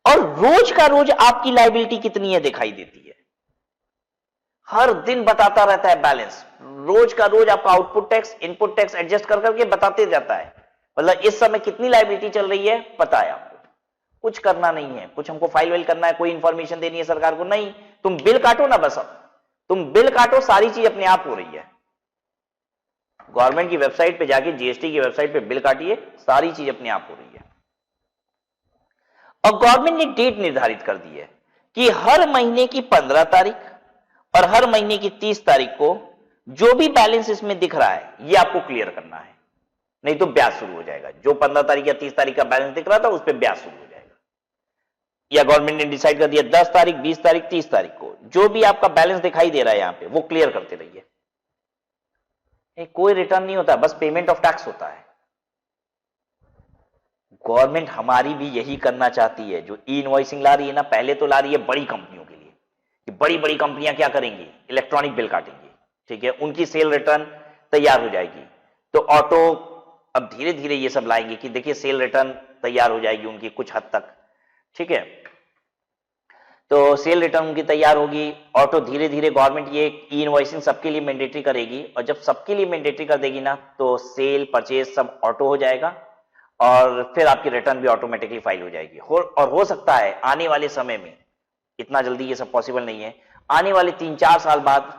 और रोज का रोज आपकी लायबिलिटी कितनी है दिखाई देती है। हर दिन बताता रहता है बैलेंस, रोज का रोज आपका output tax input tax adjust कर करके बताते जाता है। मतलब इस समय कितनी लायबिलिटी चल रही है पता है आपको, कुछ करना नहीं है, कुछ हमको फाइल वाइल करना है, कोई इंफॉर्मेशन देनी है सरकार को नहीं, तुम बिल काटो ना, बस अब तुम बिल काटो, सारी चीज अपने आप हो रही है। गवर्नमेंट की वेबसाइट पे जाके, जीएसटी की वेबसाइट पे बिल काटिए, सारी चीज अपने आप हो रही है। और गवर्नमेंट ने डेट निर्धारित कर दी है कि हर महीने की 15 तारीख और हर महीने की 30 तारीख को जो भी बैलेंस इसमें दिख रहा है ये आपको क्लियर करना है, नहीं तो ब्याज शुरू हो जाएगा। जो 15 तारीख या 30 तारीख का बैलेंस दिख रहा था उस पर ब्याज शुरू हो जाएगा। या गवर्नमेंट ने डिसाइड कर दिया 10 तारीख 20 तारीख 30 तारीख को जो भी आपका बैलेंस दिखाई दे रहा है यहां पे वो क्लियर करते रहिए। कोई रिटर्न नहीं होता, बस पेमेंट ऑफ टैक्स होता है। गवर्नमेंट हमारी भी यही करना चाहती है। जो ई इनवॉइसिंग ला रही है ना, पहले तो ला रही है बड़ी कंपनियों के लिए कि बड़ी बड़ी कंपनियां क्या करेंगी, इलेक्ट्रॉनिक बिल काटेंगी, ठीक है, उनकी सेल रिटर्न तैयार हो जाएगी। तो ऑटो अब धीरे धीरे ये सब लाएंगे कि देखिए सेल रिटर्न तैयार हो जाएगी उनकी कुछ हद तक, ठीक है। तो सेल रिटर्न उनकी तैयार होगी, ऑटो धीरे धीरे गवर्नमेंट ये ई इनवॉइसिंग सबके लिए मैंडेटरी करेगी, और जब सबके लिए मैंडेटरी कर देगी ना तो सेल परचेज सब ऑटो हो जाएगा, और फिर आपकी रिटर्न भी ऑटोमेटिकली फाइल हो जाएगी। और हो सकता है आने वाले समय में, इतना जल्दी ये सब पॉसिबल नहीं है, आने वाले 3-4 साल बाद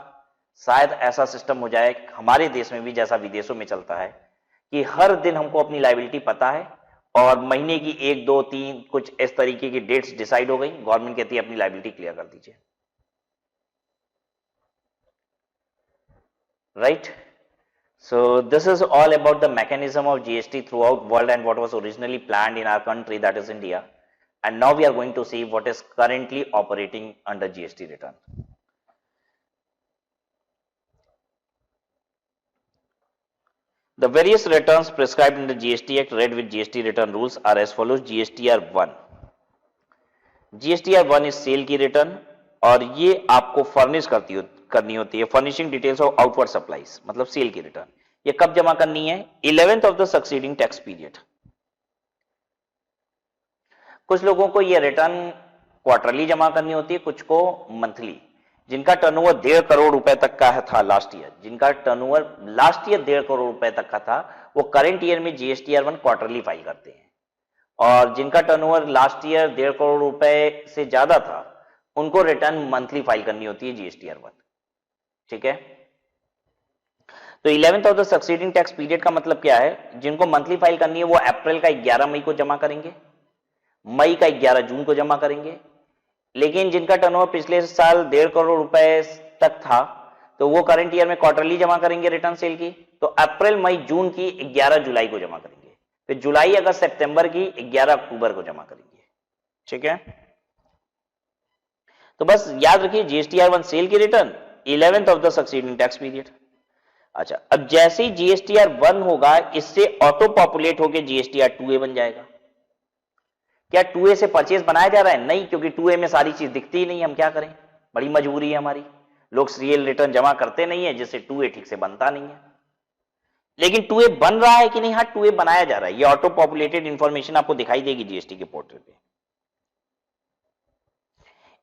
शायद ऐसा सिस्टम हो जाए हमारे देश में भी जैसा विदेशों में चलता है कि हर दिन हमको अपनी लायबिलिटी पता है, और महीने की 1, 2, 3 कुछ इस तरीके की डेट्स डिसाइड हो गई, गवर्नमेंट कहती है अपनी लायबिलिटी क्लियर कर दीजिए, right. So this is all about the mechanism of GST throughout world and what was originally planned in our country, that is India, and now we are going to see what is currently operating under GST return. The various returns prescribed in the GST Act read with GST return rules are as follows. GSTR1. GSTR1 is sale की return, और ये आपको furnish करनी होती है, furnishing details of outward supplies, मतलब sale की return. ये कब जमा करनी है? 11th of the succeeding tax period. कुछ लोगों को ये रिटर्न क्वार्टरली जमा करनी होती है, कुछ को मंथली। जिनका टर्नओवर 1.5 करोड़ रुपए तक का था लास्ट ईयर, जिनका टर्नओवर लास्ट ईयर 1.5 करोड़ रुपए तक का था, वो करंट ईयर में GSTR1 क्वार्टरली फाइल करते हैं, और जिनका टर्नओवर लास्ट ईयर 1.5 करोड़ रुपए से ज्यादा था उनको रिटर्न मंथली फाइल करनी होती है GSTR1, ठीक है। तो 11th of the succeeding tax period का मतलब क्या है? जिनको मंथली फाइल करनी है वो अप्रैल का 11 मई को जमा करेंगे, मई का 11 जून को जमा करेंगे। लेकिन जिनका टर्नओवर पिछले साल 1.5 करोड़ रुपए तक था तो वो करंट ईयर में क्वार्टरली जमा करेंगे रिटर्न सेल की, तो अप्रैल मई जून की 11 जुलाई को जमा करेंगे, फिर जुलाई अगस्त सितंबर की 11 अक्टूबर को जमा करेंगे, ठीक है। तो बस याद रखिए GSTR1 सेल की return, 11th of the succeeding tax period. अच्छा, अब जैसे ही GSTR1 होगा इससे ऑटो पॉपुलेट होकर GSTR2A बन जाएगा। क्या 2A से परचेज बनाया जा रहा है? नहीं, क्योंकि 2A में सारी चीज दिखती ही नहीं, हम क्या करें, बड़ी मजबूरी है हमारी, लोग सीरियल रिटर्न जमा करते नहीं है जिससे 2A ठीक से बनता नहीं है। लेकिन 2A बन रहा है कि नहीं? हाँ, 2A बनाया जा रहा है। ये ऑटो पॉपुलेटेड इंफॉर्मेशन आपको दिखाई देगी जीएसटी के पोर्टल पे।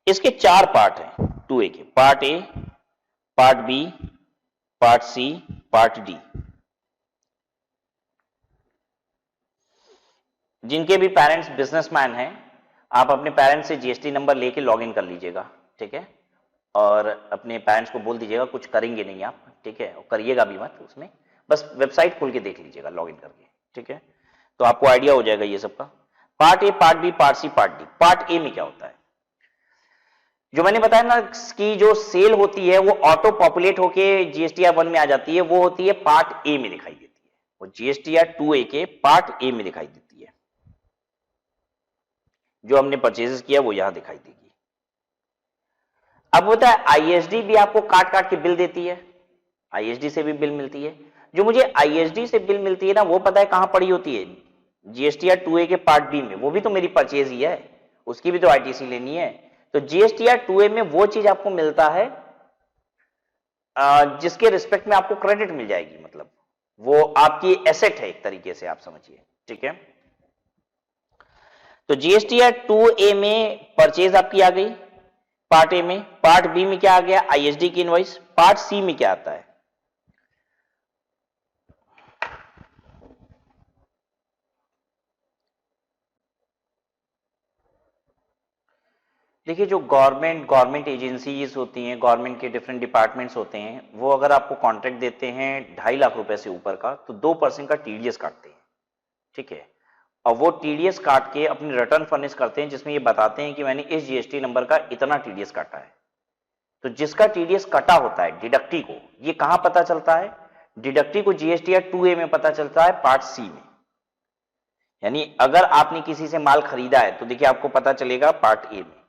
इसके 4 पार्ट हैं 2A के, part A, part B, part C, part D. जिनके भी पेरेंट्स बिजनेसमैन हैं, आप अपने पेरेंट्स से जीएसटी नंबर लेके लॉगिन कर लीजिएगा, ठीक है, और अपने पेरेंट्स को बोल दीजिएगा कुछ करेंगे नहीं आप, ठीक है, और करिएगा भी मत उसमें, बस वेबसाइट खोल के देख लीजिएगा लॉगिन करके, ठीक है, तो आपको आइडिया हो जाएगा ये सबका। Part A, part B, part C, part D. Part A में क्या होता है? जो मैंने बताया ना कि जो सेल होती है वो ऑटो पॉपुलेट होके GSTR1 में आ जाती है, वो होती है पार्ट ए में दिखाई देती है, वो GSTR2A के पार्ट ए में दिखाई देती है। जो हमने परचेजेस किया वो यहां दिखाई देगी। अब होता है ISD भी आपको काट काट के बिल देती है, ISD से भी बिल मिलती है। जो मुझे ISD से बिल मिलती है ना, वो पता है कहां पड़ी होती है? GSTR2A के पार्ट बी में। वो भी तो मेरी परचेज ही है, उसकी भी तो ITC लेनी है। तो GSTR2A में वो चीज आपको मिलता है जिसके रिस्पेक्ट में आपको क्रेडिट मिल जाएगी, मतलब वो आपकी एसेट है एक तरीके से, आप समझिए। ठीक है, तो जीएसटीआर 2A में परचेज आपकी आ गई पार्ट ए में। पार्ट बी में क्या आ गया? आईएसडी की इनवॉइस। पार्ट सी में क्या आता है? देखिए, जो गवर्नमेंट एजेंसीज होती हैं, गवर्नमेंट के डिफरेंट डिपार्टमेंट्स होते हैं, वो अगर आपको कॉन्ट्रैक्ट देते हैं 2.5 लाख रुपए से ऊपर का, तो 2% का टीडीएस काटते हैं। ठीक है, और वो टीडीएस काट के अपनी रिटर्न फर्निश करते हैं, जिसमें ये बताते हैं कि मैंने इस जीएसटी नंबर का इतना टीडीएस काटा है। तो जिसका टीडीएस कटा होता है डिडक्टी को, ये कहां पता चलता है? डिडक्टी को जीएसटीआर 2A में पता चलता है, पार्ट सी में। यानी अगर आपने किसी से माल खरीदा है तो देखिए आपको पता चलेगा पार्ट ए में।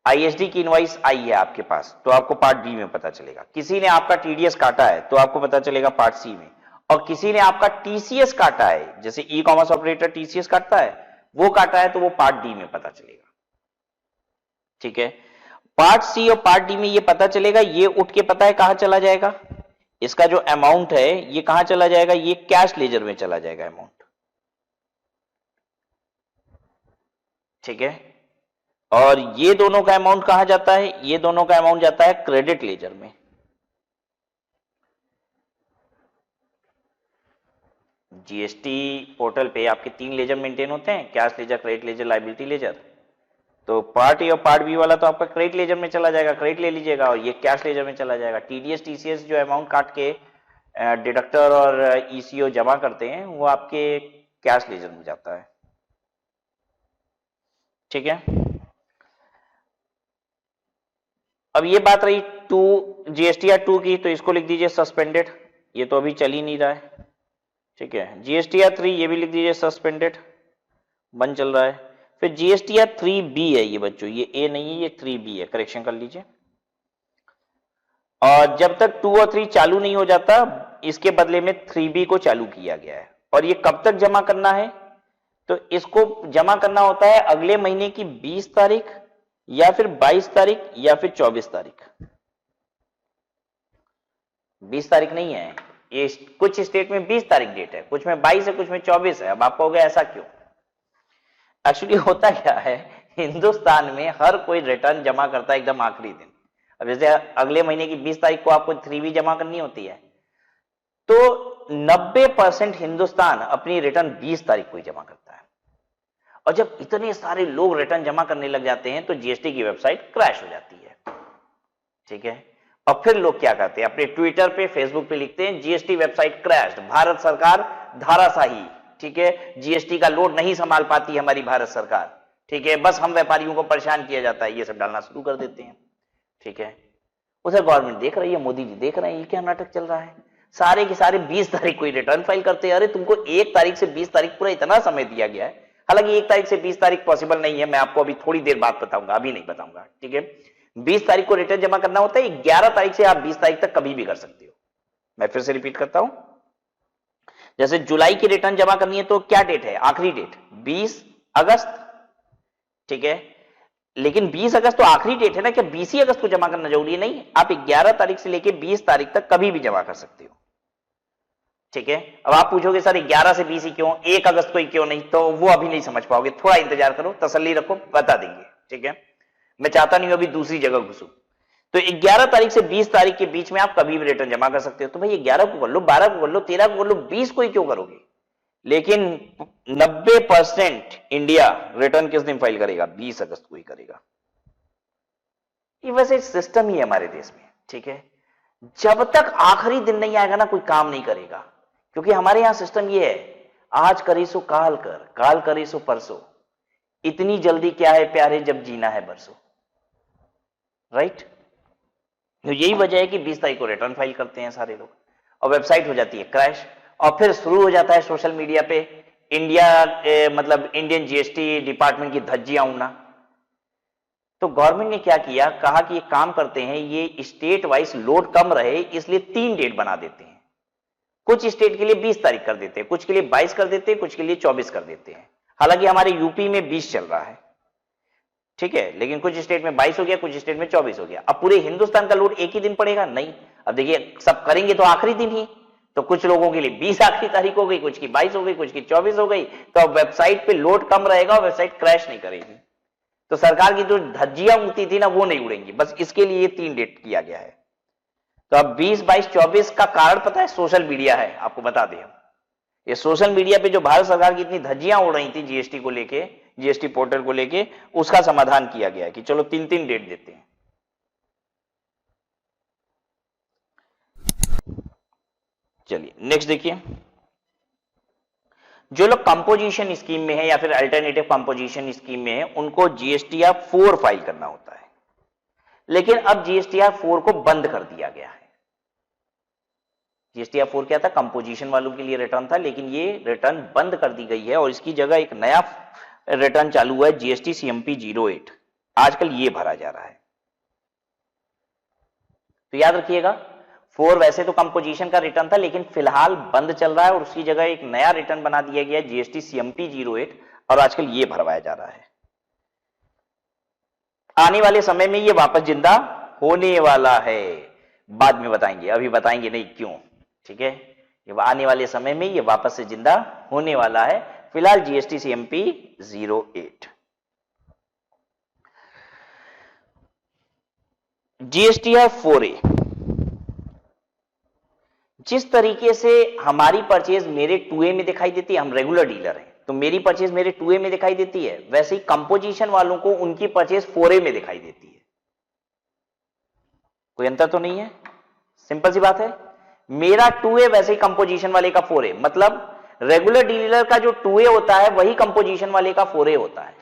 आईएसडी की इनवॉइस आई है आपके पास तो आपको पार्ट डी में पता चलेगा। किसी ने आपका टीडीएस काटा है तो आपको पता चलेगा पार्ट सी में। और किसी ने आपका टीसीएस काटा है, जैसे ई कॉमर्स ऑपरेटर टीसीएस काटता है, वो काटा है तो वो पार्ट डी में पता चलेगा। ठीक है, पार्ट सी और पार्ट डी में ये पता चलेगा। ये उठ के पता है कहां चला जाएगा? इसका जो अमाउंट है ये कहां चला जाएगा? ये कैश लेजर में चला जाएगा अमाउंट। ठीक है, और ये दोनों का अमाउंट कहां जाता है? ये दोनों का अमाउंट जाता है क्रेडिट लेजर में। जीएसटी पोर्टल पे आपके 3 लेजर मेंटेन होते हैं, cash ledger, credit ledger, liability ledger. तो पार्ट ए और पार्ट बी वाला तो आपका क्रेडिट लेजर में चला जाएगा, क्रेडिट ले लीजिएगा, और ये कैश लेजर में चला जाएगा। टीडीएस टीसीएस जो अमाउंट काट के डिडक्टर और ईसीओ जमा करते हैं वो आपके कैश लेजर में जाता है। ठीक है, अब ये बात रही जीएसटीआर 2 की, तो इसको लिख दीजिए सस्पेंडेड, ये तो अभी चल ही नहीं रहा है। ठीक है, जीएसटीआर 3 ये भी लिख दीजिए सस्पेंडेड, बंद चल रहा है। फिर जीएसटीआर 3B है ये बच्चों, ये ए नहीं है, ये 3B है, करेक्शन कर लीजिए। और जब तक 2 और 3 चालू नहीं हो जाता, इसके बदले में 3B को चालू किया गया है। और ये कब तक जमा करना है? तो इसको जमा करना होता है अगले महीने की 20 तारीख या फिर 22 तारीख या फिर 24 तारीख। 20 तारीख नहीं है, ये कुछ स्टेट में 20 तारीख डेट है, कुछ में 22 है, कुछ में 24 है। अब आपको हो गया ऐसा क्यों? एक्चुअली होता क्या है, हिंदुस्तान में हर कोई रिटर्न जमा करता है एकदम आखिरी दिन। अब जैसे अगले महीने की 20 तारीख को आपको 3B जमा करनी होती है, तो 90% हिंदुस्तान अपनी रिटर्न 20 तारीख को ही जमा करता है। और जब इतने सारे लोग रिटर्न जमा करने लग जाते हैं तो जीएसटी की वेबसाइट क्रैश हो जाती है। ठीक है, और फिर लोग क्या करते हैं, अपने ट्विटर पे, फेसबुक पे लिखते हैं जीएसटी वेबसाइट क्रैश, भारत सरकार धाराशाही। ठीक है, जीएसटी का लोड नहीं संभाल पाती हमारी भारत सरकार। ठीक है, बस हम व्यापारियों को परेशान किया जाता है, ये सब डालना शुरू कर देते हैं। ठीक है, उधर गवर्नमेंट देख रही है, मोदी जी देख रहे हैं ये क्या नाटक चल रहा है। सारे के सारे 20 तारीख को ही रिटर्न फाइल करते हैं। अरे तुमको 1 तारीख से 20 तारीख पूरा इतना समय दिया गया है। हालांकि 1 तारीख से 20 तारीख पॉसिबल नहीं है, मैं आपको अभी थोड़ी देर बाद बताऊंगा, अभी नहीं बताऊंगा। ठीक है, 20 तारीख को रिटर्न जमा करना होता है, 11 तारीख से आप 20 तारीख तक कभी भी कर सकते हो। मैं फिर से रिपीट करता हूं, जैसे जुलाई की रिटर्न जमा करनी है तो क्या डेट है, आखिरी डेट 20 अगस्त। ठीक है, लेकिन 20 अगस्त तो आखिरी डेट है ना, क्या 20 अगस्त को जमा करना जरूरी नहीं? आप 11 तारीख से लेकर 20 तारीख तक कभी भी जमा कर सकते हो। ठीक है, अब आप पूछोगे सर 11 से 20 ही क्यों, 1 अगस्त को ही क्यों नहीं? तो वो अभी नहीं समझ पाओगे, थोड़ा इंतजार करो, तसल्ली रखो, बता देंगे। ठीक है, मैं चाहता नहीं हूं अभी दूसरी जगह घुसूं। तो 11 तारीख से 20 तारीख के बीच में आप कभी भी रिटर्न जमा कर सकते हो। तो भाई 11 को कर लो, 12 को कर लो, 13 को कर लो, 20 को ही क्यों करोगे? लेकिन 90% इंडिया रिटर्न किस दिन फाइल करेगा? 20 अगस्त को ही करेगा। ये वैसे सिस्टम ही है हमारे देश में। ठीक है, जब तक आखिरी दिन नहीं आएगा ना, कोई काम नहीं करेगा। क्योंकि हमारे यहां सिस्टम ये है, आज करी सो काल कर, काल करी सो परसों, इतनी जल्दी क्या है प्यारे जब जीना है बरसों। राइट, तो यही वजह है कि 20 तारीख को रिटर्न फाइल करते हैं सारे लोग, और वेबसाइट हो जाती है क्रैश, और फिर शुरू हो जाता है सोशल मीडिया पे मतलब इंडियन जीएसटी डिपार्टमेंट की धज्जियां उड़ना। तो गवर्नमेंट ने क्या किया, कहा कि ये काम करते हैं, ये स्टेट वाइज लोड कम रहे इसलिए 3 डेट बना देते हैं। कुछ स्टेट के लिए 20 तारीख कर देते हैं, कुछ के लिए 22 कर देते हैं, कुछ के लिए 24 कर देते हैं। हालांकि हमारे यूपी में 20 चल रहा है। ठीक है, लेकिन कुछ स्टेट में 22 हो गया, कुछ स्टेट में 24 हो गया। अब पूरे हिंदुस्तान का लोड एक ही दिन पड़ेगा? नहीं। अब देखिए सब करेंगे तो आखिरी दिन ही, तो कुछ लोगों के लिए 20 आखिरी तारीख हो गई, कुछ की 22 हो गई, कुछ की 24 हो गई, तो अब वेबसाइट पे लोड कम रहेगा और वेबसाइट क्रैश नहीं करेगी। तो सरकार की जो धज्जियां उड़ती थी ना वो नहीं उड़ेंगी, बस इसके लिए 3 डेट किया गया है। तो अब 20, 22, 24 का कारण पता है, सोशल मीडिया है। आपको बता दें, ये सोशल मीडिया पे जो भारत सरकार की इतनी धज्जियां उड़ रही थी जीएसटी को लेके, जीएसटी पोर्टल को लेके, उसका समाधान किया गया है कि चलो 3-3 डेट देते हैं। चलिए नेक्स्ट देखिए, जो लोग कंपोजिशन स्कीम में है या फिर अल्टरनेटिव कंपोजिशन स्कीम में है, उनको जीएसटीआर 4 फाइल करना होता है, लेकिन अब जीएसटीआर 4 को बंद कर दिया गया है। जीएसटीआर 4 क्या था, कंपोजिशन वालों के लिए रिटर्न था, लेकिन ये रिटर्न बंद कर दी गई है और इसकी जगह एक नया रिटर्न चालू हुआ है, जीएसटी सीएमपी 08। आजकल ये भरा जा रहा है। तो याद रखिएगा, 4 वैसे तो कंपोजिशन का रिटर्न था, लेकिन फिलहाल बंद चल रहा है और उसकी जगह एक नया रिटर्न बना दिया गया है, जीएसटी सीएमपी 08, और आजकल ये भरवाया जा रहा है। आने वाले समय में ये वापस जिंदा होने वाला है, बाद में बताएंगे, अभी बताएंगे नहीं क्यों, ठीक है। ये आने वाले समय में ये वापस से जिंदा होने वाला है। फिलहाल जीएसटी सीएमपी 08। जीएसटीआर 4A, जिस तरीके से हमारी परचेज मेरे 2A में दिखाई देती है, हम रेगुलर डीलर हैं तो मेरी परचेज मेरे 2A में दिखाई देती है, वैसे ही कंपोजिशन वालों को उनकी परचेज 4A में दिखाई देती है। कोई अंतर तो नहीं है, सिंपल सी बात है। मेरा 2A वैसे ही कंपोजिशन वाले का 4A, मतलब रेगुलर डीलर का जो 2A होता है वही कंपोजिशन वाले का 4A होता है,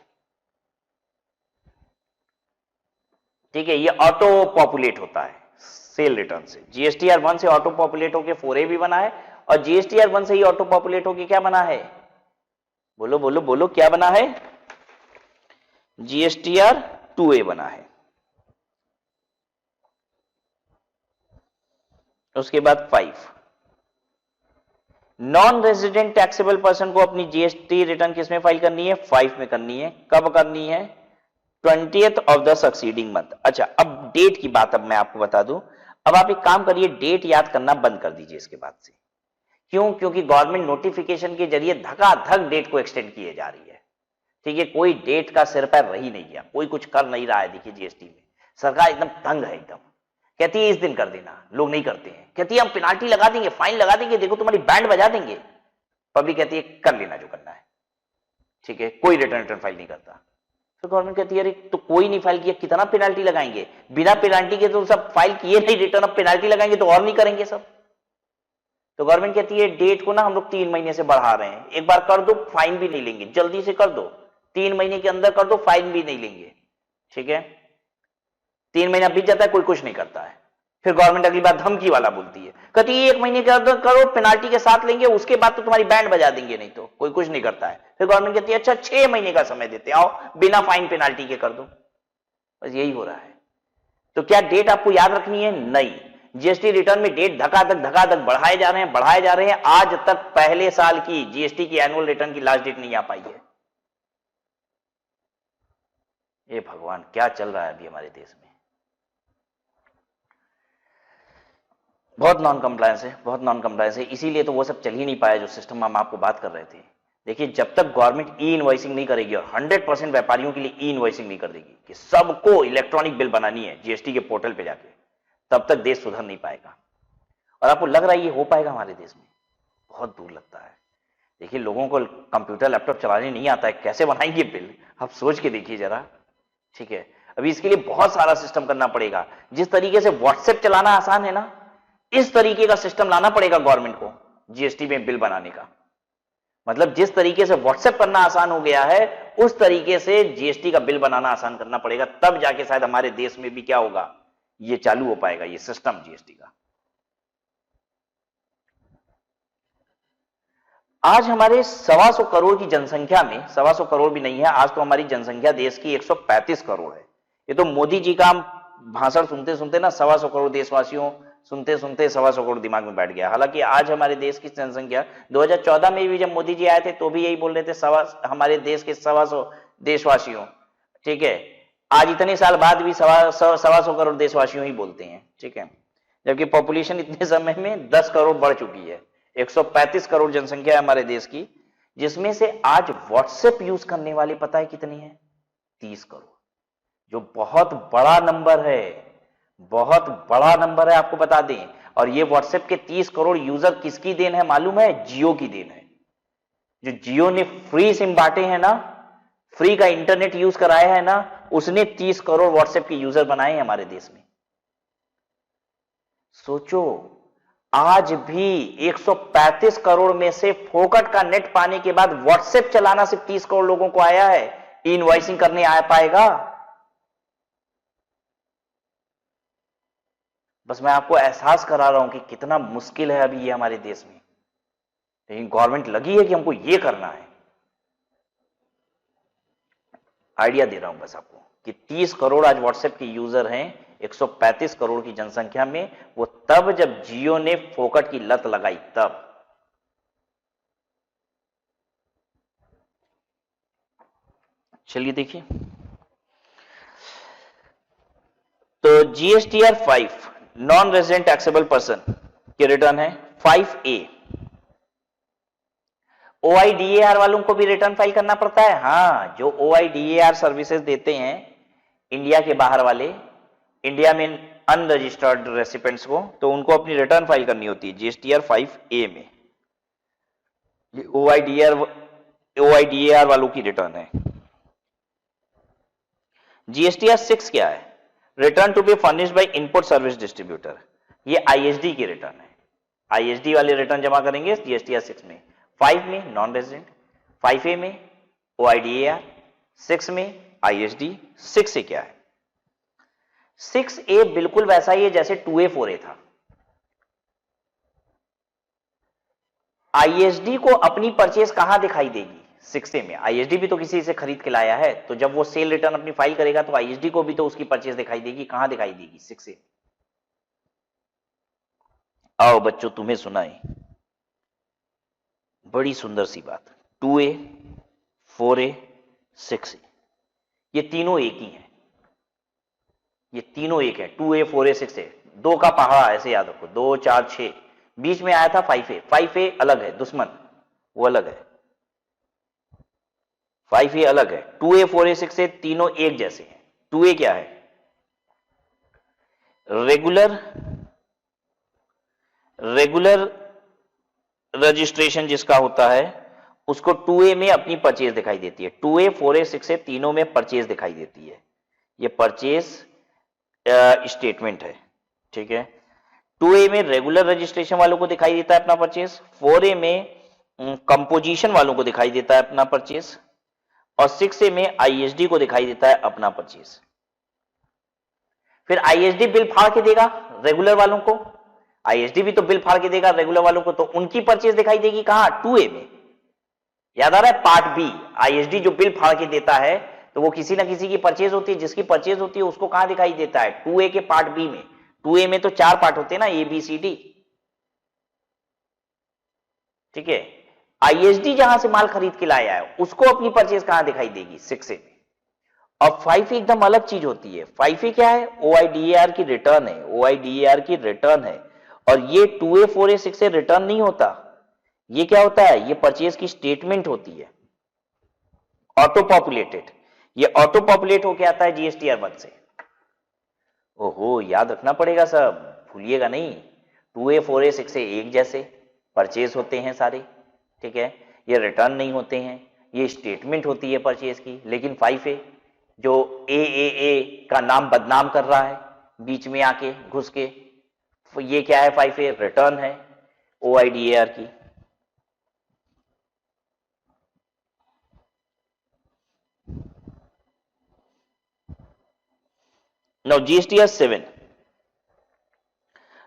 ठीक है। ये ऑटो पॉपुलेट होता है सेल रिटर्न से। जीएसटीआर 1 से ऑटो पॉपुलेट होकर 4A भी बना है, और जीएसटीआर 1 से ही ऑटो पॉपुलेट होकर क्या बना है, बोलो बोलो बोलो, क्या बना है, जीएसटीआर 2A बना है। उसके बाद 5, नॉन रेजिडेंट टैक्सेबल पर्सन को अपनी जीएसटी रिटर्न किस में फाइल करनी है, 5 में करनी है। कब करनी है, 20th of the succeeding month. अच्छा, अब डेट की बात अब मैं आपको बता दूं। अब आप एक काम करिए, डेट याद करना बंद कर दीजिए इसके बाद से। क्यों, क्योंकि गवर्नमेंट नोटिफिकेशन के जरिए धकाधक डेट को एक्सटेंड किए जा रही है, ठीक है। कोई डेट का सिर पैर रही नहीं गया, कोई कुछ कर नहीं रहा है। देखिए जीएसटी में सरकार एकदम तंग है, एकदम कहती है इस दिन कर देना, लोग नहीं करते हैं। कहती है हम पेनाल्टी लगा देंगे, फाइन लगा देंगे, देखो तुम्हारी बैंड बजा देंगे। पब्लिक कहती है कर लेना जो करना है, ठीक है। कोई रिटर्न फाइल नहीं करता। तो गवर्नमेंट कहती है अरे तो कोई नहीं फाइल किया, कितना पेनाल्टी लगाएंगे, बिना पेनाल्टी के तो सब फाइल किए नहीं रिटर्न, अब पेनाल्टी लगाएंगे तो और नहीं करेंगे सब। तो गवर्नमेंट कहती है डेट को ना हम लोग 3 महीने से बढ़ा रहे हैं, एक बार कर दो फाइन भी नहीं लेंगे, जल्दी से कर दो, 3 महीने के अंदर कर दो, फाइन भी नहीं लेंगे, ठीक है। 3 महीना बीत जाता है, कोई कुछ नहीं करता है। फिर गवर्नमेंट अगली बार धमकी वाला बोलती है, कहती है 1 महीने के अंदर करो, पेनाल्टी के साथ लेंगे, उसके बाद तो तुम्हारी बैंड बजा देंगे, नहीं तो कोई कुछ नहीं करता है। फिर गवर्नमेंट कहती है अच्छा 6 महीने का समय देते आओ, बिना फाइन पेनाल्टी के कर दो। बस यही हो रहा है। तो क्या डेट आपको याद रखनी है, नहीं। जीएसटी रिटर्न में डेट धकाधक बढ़ाए जा रहे हैं। आज तक पहले साल की जीएसटी की एनुअल रिटर्न की लास्ट डेट नहीं आ पाई है। ये भगवान क्या चल रहा है अभी हमारे देश में। बहुत नॉन कंप्लायंस है, इसीलिए तो वो सब चल ही नहीं पाया जो सिस्टम हम आपको बात कर रहे थे। देखिए जब तक गवर्नमेंट ई इनवॉइसिंग नहीं करेगी और 100% व्यापारियों के लिए ई इनवॉइसिंग नहीं कर देगी कि सबको इलेक्ट्रॉनिक बिल बनानी है जीएसटी के पोर्टल पे जाके, तब तक देश सुधर नहीं पाएगा। और आपको लग रहा है ये हो पाएगा हमारे देश में, बहुत दूर लगता है। देखिए लोगों को कंप्यूटर लैपटॉप चलाने नहीं आता है, कैसे बनाएंगे बिल, आप सोच के देखिए जरा, ठीक है। अभी इसके लिए बहुत सारा सिस्टम करना पड़ेगा। जिस तरीके से व्हाट्सएप चलाना आसान है ना, इस तरीके का सिस्टम लाना पड़ेगा गवर्नमेंट को जीएसटी में बिल बनाने का। मतलब जिस तरीके से व्हाट्सएप करना आसान हो गया है, उस तरीके से जीएसटी का बिल बनाना आसान करना पड़ेगा, तब जाके शायद हमारे देश में भी क्या होगा, ये चालू हो पाएगा ये सिस्टम जीएसटी का। आज हमारे 125 करोड़ की जनसंख्या में, 125 करोड़ भी नहीं है, आज तो हमारी जनसंख्या देश की 135 करोड़ है। ये तो मोदी जी का भाषण सुनते सुनते ना 125 करोड़ देशवासियों सुनते सुनते 125 करोड़ दिमाग में बैठ गया। हालांकि आज हमारे देश की जनसंख्या 2014 में भी जब मोदी जी आए थे तो भी यही बोल रहे थे हमारे देश के 125 देशवासियों, ठीक है। आज इतने साल बाद भी 125 करोड़ देशवासियों ही बोलते हैं, ठीक है। जबकि पॉपुलेशन इतने समय में 10 करोड़ बढ़ चुकी है। 135 करोड़ जनसंख्या है हमारे देश की, जिसमें से आज व्हाट्सएप यूज करने वाले पता है कितनी है? 30 करोड़, जो बहुत बड़ा नंबर है, बहुत बड़ा नंबर है, आपको बता दें। और ये व्हाट्सएप के 30 करोड़ यूजर किसकी देन है मालूम है? जियो की देन है। जो जियो ने फ्री सिम बांटे हैं ना, फ्री का इंटरनेट यूज कराया है ना, उसने 30 करोड़ व्हाट्सएप के यूजर बनाए हैं हमारे देश में। सोचो, आज भी 135 करोड़ में से फोकट का नेट पाने के बाद व्हाट्सएप चलाना सिर्फ 30 करोड़ लोगों को आया है। इनवॉइसिंग करने आ पाएगा? बस मैं आपको एहसास करा रहा हूं कि कितना मुश्किल है अभी ये हमारे देश में, लेकिन गवर्नमेंट लगी है कि हमको ये करना है। आइडिया दे रहा हूं बस आपको कि 30 करोड़ आज व्हाट्सएप के यूजर हैं 135 करोड़ की जनसंख्या में, वो तब जब जियो ने फोकट की लत लगाई तब। चलिए देखिए, तो GSTR 5 non resident taxable person के रिटर्न है 5A। OIDAR वालों को भी रिटर्न फाइल करना पड़ता है। हाँ, जो OIDAR सर्विसेज देते हैं इंडिया के बाहर वाले, इंडिया में अनरजिस्टर्ड रेसिपेंट्स को, तो उनको अपनी रिटर्न फाइल करनी होती है जीएसटीआर 5A में। ये OIDAR वालों की रिटर्न है। जीएसटीआर 6 क्या है? Return to be furnished by input service distributor. ये आईएसडी की रिटर्न है। आईएसडी वाले रिटर्न जमा करेंगे जीएसटीआर 6 में। 5 में नॉन रेजिडेंट, 5A में OIDAR, 6 में आईएसडी। 6A क्या है? 6A बिल्कुल वैसा ही है जैसे 2A 4A था। आईएसडी को अपनी परचेज कहां दिखाई देगी? 6A में। आईएसडी भी तो किसी से खरीद के लाया है, तो जब वो सेल रिटर्न अपनी फाइल करेगा तो आईएसडी को भी तो उसकी परचेज दिखाई देगी। कहां दिखाई देगी? 6A। आओ बच्चों, तुम्हें सुनाए बड़ी सुंदर सी बात। 2A, 4A, 6A, ये तीनों एक ही हैं। ये तीनों एक है। 2A, 4A, 6A, दो का पहाड़ा ऐसे याद रखो। 2, 4, 6, बीच में आया था 5A। 5A अलग है, दुश्मन, वो अलग है। 5A अलग है। 2A, 4A, 6A तीनों एक जैसे हैं। 2A क्या है? रेगुलर रजिस्ट्रेशन जिसका होता है उसको 2A में अपनी परचेज दिखाई देती है। 2A, 4A, 6A तीनों में परचेज दिखाई देती है। ये परचेज स्टेटमेंट है, ठीक है। 2A में रेगुलर रजिस्ट्रेशन वालों को दिखाई देता है अपना परचेज, 4A में कंपोजिशन वालों को दिखाई देता है अपना परचेज, और 6A में आईएसडी को दिखाई देता है अपना परचेज। फिर आईएसडी बिल फाड़ के देगा रेगुलर वालों को, आईएसडी भी तो बिल फाड़ के देगा रेगुलर वालों को, तो उनकी परचेज दिखाई देगी कहां? 2A में। याद आ रहा है? Part B. आईएसडी जो बिल फाड़ के देता है तो वो किसी ना किसी की परचेज होती है, जिसकी परचेज होती है उसको कहां दिखाई देता है? 2A के पार्ट बी में। 2A में तो 4 पार्ट होते हैं ना, ABCD, ठीक है। आईएसडी जहां से माल खरीद के लाया है उसको अपनी परचेज कहां दिखाई देगी? 6A में। और 5A एकदम अलग चीज होती है। 5A क्या है? OIDAR की रिटर्न है, OIDAR की रिटर्न है। और ये 2A, 4A, 6A रिटर्न नहीं होता। ये क्या होता है? ये परचेज की स्टेटमेंट होती है, ऑटो पॉपुलेटेड। ये ऑटो पॉपुलेट होके आता है जीएसटीआर 1 से। ओहो, याद रखना पड़ेगा सब, भूलिएगा नहीं। 2A, 4A, 6A एक जैसे परचेज होते हैं सारे, ठीक है। ये रिटर्न नहीं होते हैं, ये स्टेटमेंट होती है परचेज की। लेकिन 5A जो AAA का नाम बदनाम कर रहा है बीच में आके घुस के, ये क्या है? 5A रिटर्न है OIDAR की। Now GSTR 7,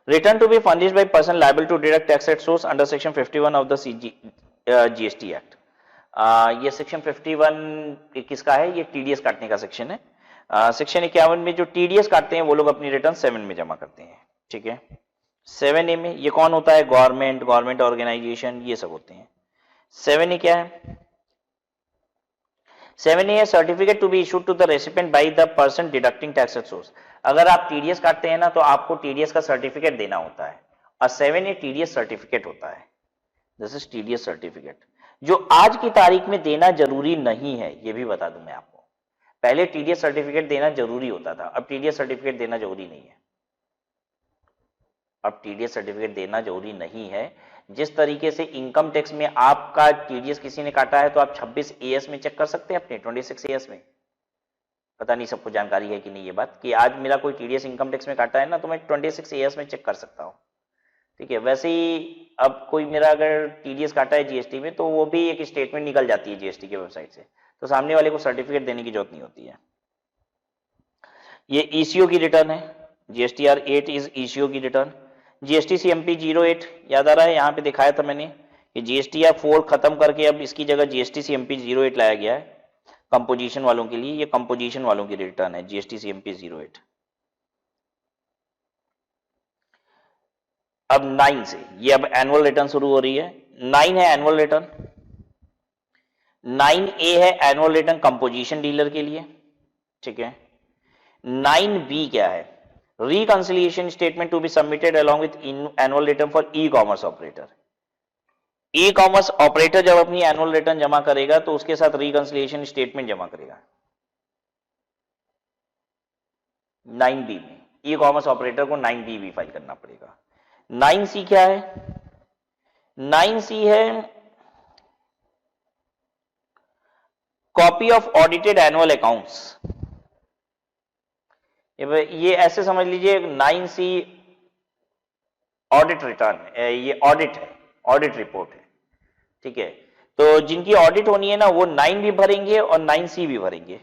return to be furnished by person liable to deduct tax at source under section 51 of the GST Act। ये सेक्शन 51 किसका है? ये टीडीएस काटने का सेक्शन है। सेक्शन 51 में जो टीडीएस काटते हैं वो लोग अपनी रिटर्न 7 में जमा करते हैं, ठीक है। 7A में ये कौन होता है? गवर्नमेंट ऑर्गेनाइजेशन, ये सब होते हैं। 7A क्या है? 7A है certificate to be issued to the recipient by the person deducting tax at source. अगर आप टीडीएस काटते हैं ना तो आपको टीडीएस का सर्टिफिकेट देना होता है, और 7A टीडीएस सर्टिफिकेट होता है। दिस इज टीडीएस सर्टिफिकेट, जो आज की तारीख में देना जरूरी नहीं है, ये भी बता दूं मैं आपको। पहले टीडीएस सर्टिफिकेट देना जरूरी होता था, अब टीडीएस सर्टिफिकेट देना जरूरी नहीं है। अब टीडीएस सर्टिफिकेट देना जरूरी नहीं है। जिस तरीके से इनकम टैक्स में आपका टीडीएस किसी ने काटा है तो आप 26AS में चेक कर सकते हैं, अपने 26AS में। पता नहीं सबको जानकारी है कि नहीं ये बात, कि आज मेरा कोई टीडीएस इनकम टैक्स में काटा है ना तो मैं 26AS में चेक कर सकता हूँ। ठीक है, वैसे ही अब कोई मेरा अगर टीडीएस काटा है जीएसटी में तो वो भी एक स्टेटमेंट निकल जाती है जीएसटी के वेबसाइट से, तो सामने वाले को सर्टिफिकेट देने की जरूरत नहीं होती है। ये ईसीओ की रिटर्न है, जीएसटीआर 8 इज ईसीओ की रिटर्न। जीएसटी सीएमपी 08 याद आ रहा है, यहाँ पे दिखाया था मैंने कि जीएसटीआर 4 खत्म करके अब इसकी जगह जीएसटी सीएमपी 08 लाया गया है कंपोजिशन वालों के लिए। ये कंपोजिशन वालों की रिटर्न है जीएसटी सीएमपी 08। अब 9 से ये अब एनुअल रिटर्न शुरू हो रही है। 9 है एनुअल रिटर्न, 9A है एनुअल रिटर्न कंपोजिशन डीलर के लिए। ठीक है, 9B क्या है, reconciliation statement to be submitted along with annual return for e commerce operator. E commerce operator जब अपनी एनुअल रिटर्न जमा करेगा तो उसके साथ रिकंसिलिएशन स्टेटमेंट जमा करेगा 9B में। ई कॉमर्स ऑपरेटर को 9B भी फाइल करना पड़ेगा। 9C क्या है, 9C है copy of audited annual accounts. ये ऐसे समझ लीजिए 9C ऑडिट रिटर्न, ये ऑडिट है, ऑडिट रिपोर्ट है। ठीक है, तो जिनकी ऑडिट होनी है ना वो 9 भी भरेंगे और 9C भी भरेंगे।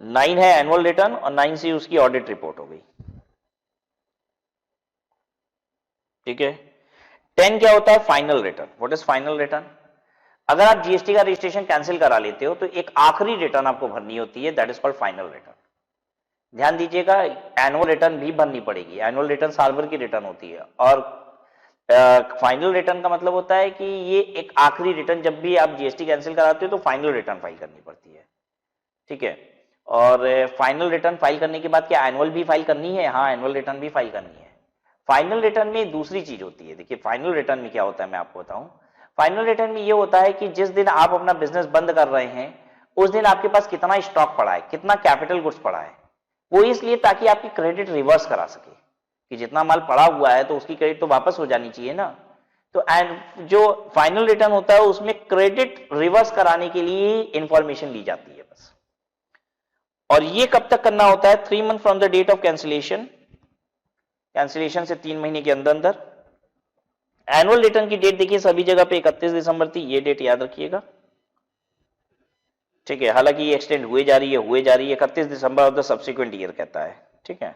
9 है एनुअल रिटर्न और 9C उसकी ऑडिट रिपोर्ट हो गई। ठीक है, 10 क्या होता है, final return. What is final return, अगर आप जीएसटी का रजिस्ट्रेशन कैंसिल करा लेते हो तो एक आखिरी रिटर्न आपको भरनी होती है, that is called final return. ध्यान दीजिएगा, एनुअल रिटर्न भी भरनी पड़ेगी। एनुअल रिटर्न साल भर की रिटर्न होती है, और फाइनल रिटर्न का मतलब होता है कि ये एक आखिरी रिटर्न, जब भी आप जीएसटी कैंसिल कराते हो तो फाइनल रिटर्न फाइल करनी पड़ती है। ठीक है, और फाइनल रिटर्न फाइल करने के बाद क्या एनुअल भी फाइल करनी है? हाँ, एनुअल रिटर्न भी फाइल करनी है। फाइनल रिटर्न में दूसरी चीज होती है। देखिए फाइनल रिटर्न में क्या होता है मैं आपको बताऊं। फाइनल रिटर्न में ये होता है कि जिस दिन आप अपना बिजनेस बंद कर रहे हैं उस दिन आपके पास कितना स्टॉक पड़ा है, कितना कैपिटल गुड्स पड़ा है। वो इसलिए ताकि आपकी क्रेडिट रिवर्स करा सके, कि जितना माल पड़ा हुआ है तो उसकी क्रेडिट तो वापस हो जानी चाहिए ना। तो एंड जो फाइनल रिटर्न होता है उसमें क्रेडिट रिवर्स कराने के लिए इंफॉर्मेशन ली जाती है बस। और ये कब तक करना होता है? 3 month from the date of cancellation. Cancellation से 3 महीने के अंदर अंदर। एनुअल रिटर्न की डेट देखिए सभी जगह पे 31 दिसंबर थी, ये डेट याद रखिएगा। ठीक है, हालांकि ये एक्सटेंड हुए जा रही है 31 December of the subsequent year कहता है। ठीक है,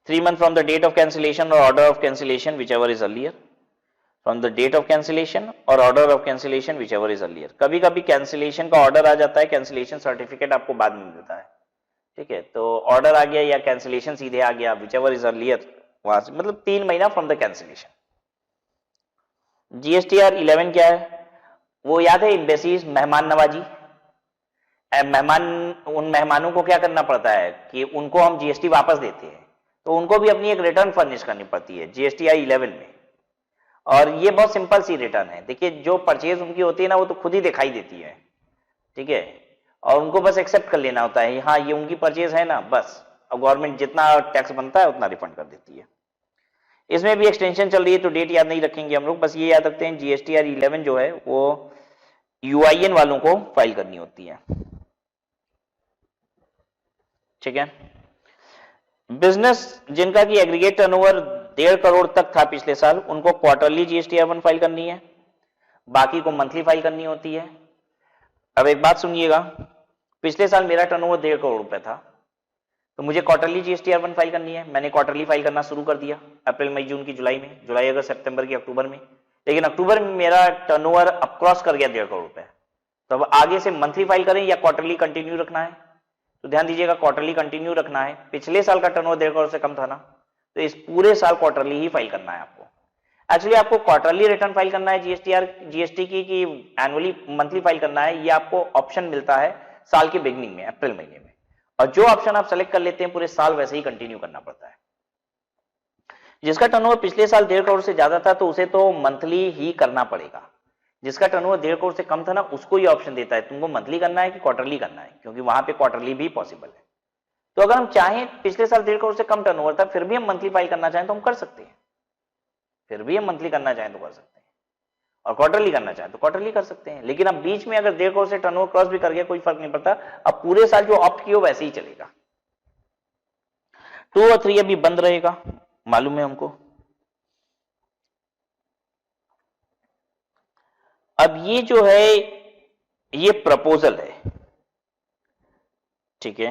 3 months from the date of cancellation or order of cancellation whichever is earlier, from the date of cancellation or order of cancellation whichever is earlier। कभी कभी कैंसिलेशन का order आ जाता है, cancellation certificate आपको बाद में मिलता है। ठीक है, तो ऑर्डर आ गया या कैंसिलेशन सीधे आ गया, whichever is earlier, वहां से मतलब 3 महीना फ्रॉम द कैंसिलेशन। जीएसटीआर 11 क्या है? वो याद है, एम्बेसीज, मेहमान नवाजी। उन मेहमानों को क्या करना पड़ता है कि उनको हम जीएसटी वापस देते हैं, तो उनको भी अपनी एक रिटर्न फर्निश करनी पड़ती है जीएसटीआई 11 में। और ये बहुत सिंपल सी रिटर्न है। देखिए जो परचेज उनकी होती है ना वो तो खुद ही दिखाई देती है। ठीक है, और उनको बस एक्सेप्ट कर लेना होता है, हाँ ये उनकी परचेज है ना, बस। अब गवर्नमेंट जितना टैक्स बनता है उतना रिफंड कर देती है। इसमें भी एक्सटेंशन चल रही है तो डेट याद नहीं रखेंगे हम लोग, बस ये याद रखते हैं जीएसटीआर 11 जो है वो यूआईएन वालों को फाइल करनी होती है। ठीक है, बिजनेस जिनका की एग्रीगेट टर्नओवर 1.5 करोड़ तक था पिछले साल, उनको क्वार्टरली जीएसटीआर 1 फाइल करनी है, बाकी को मंथली फाइल करनी होती है। अब एक बात सुनिएगा, पिछले साल मेरा टर्नओवर 1.5 करोड़ रुपए था, तो मुझे क्वार्टरली जीएसटीआर 1 फाइल करनी है। मैंने क्वार्टरली फाइल करना शुरू कर दिया अप्रैल मई जून की जुलाई में, जुलाई अगस्त सितंबर की अक्टूबर में। लेकिन अक्टूबर में मेरा टर्नओवर अब क्रॉस कर गया 1.5 करोड़ रुपए। तो अब आगे से मंथली फाइल करें या क्वार्टरली कंटिन्यू रखना है? तो ध्यान दीजिएगा, क्वार्टरली कंटिन्यू रखना है। पिछले साल का टर्नओवर 1.5 करोड़ से कम था ना, तो इस पूरे साल क्वार्टरली ही फाइल करना है आपको। एक्चुअली आपको क्वार्टरली रिटर्न फाइल करना है जीएसटी की कि एनुअली मंथली फाइल करना है, ये आपको ऑप्शन मिलता है साल के बिगनिंग में, अप्रैल महीने में, और जो ऑप्शन आप सेलेक्ट कर लेते हैं पूरे साल वैसे ही कंटिन्यू करना पड़ता है। जिसका टर्नओवर पिछले साल 1.5 करोड़ से ज्यादा था तो उसे तो मंथली ही करना पड़ेगा। जिसका टर्नओवर 1.5 करोड़ से कम था ना, उसको ये ऑप्शन देता है तुमको मंथली करना है कि क्वार्टरली करना है, क्योंकि वहां पे क्वार्टरली भी पॉसिबल है। तो अगर हम चाहें, पिछले साल 1.5 करोड़ से कम टर्नओवर था फिर भी हम मंथली फाइल करना चाहें तो हम कर सकते हैं, फिर भी हम मंथली करना चाहें तो कर सकते हैं, और क्वार्टरली करना चाहें तो क्वार्टरली कर सकते हैं। लेकिन अब बीच में अगर 1.5 करोड़ से टर्नओवर क्रॉस भी कर गया कोई फर्क नहीं पड़ता, अब पूरे साल जो ऑप्ट किया वैसे ही चलेगा। 2 और 3 अभी बंद रहेगा, मालूम है हमको। अब ये जो है ये प्रपोजल है, ठीक है,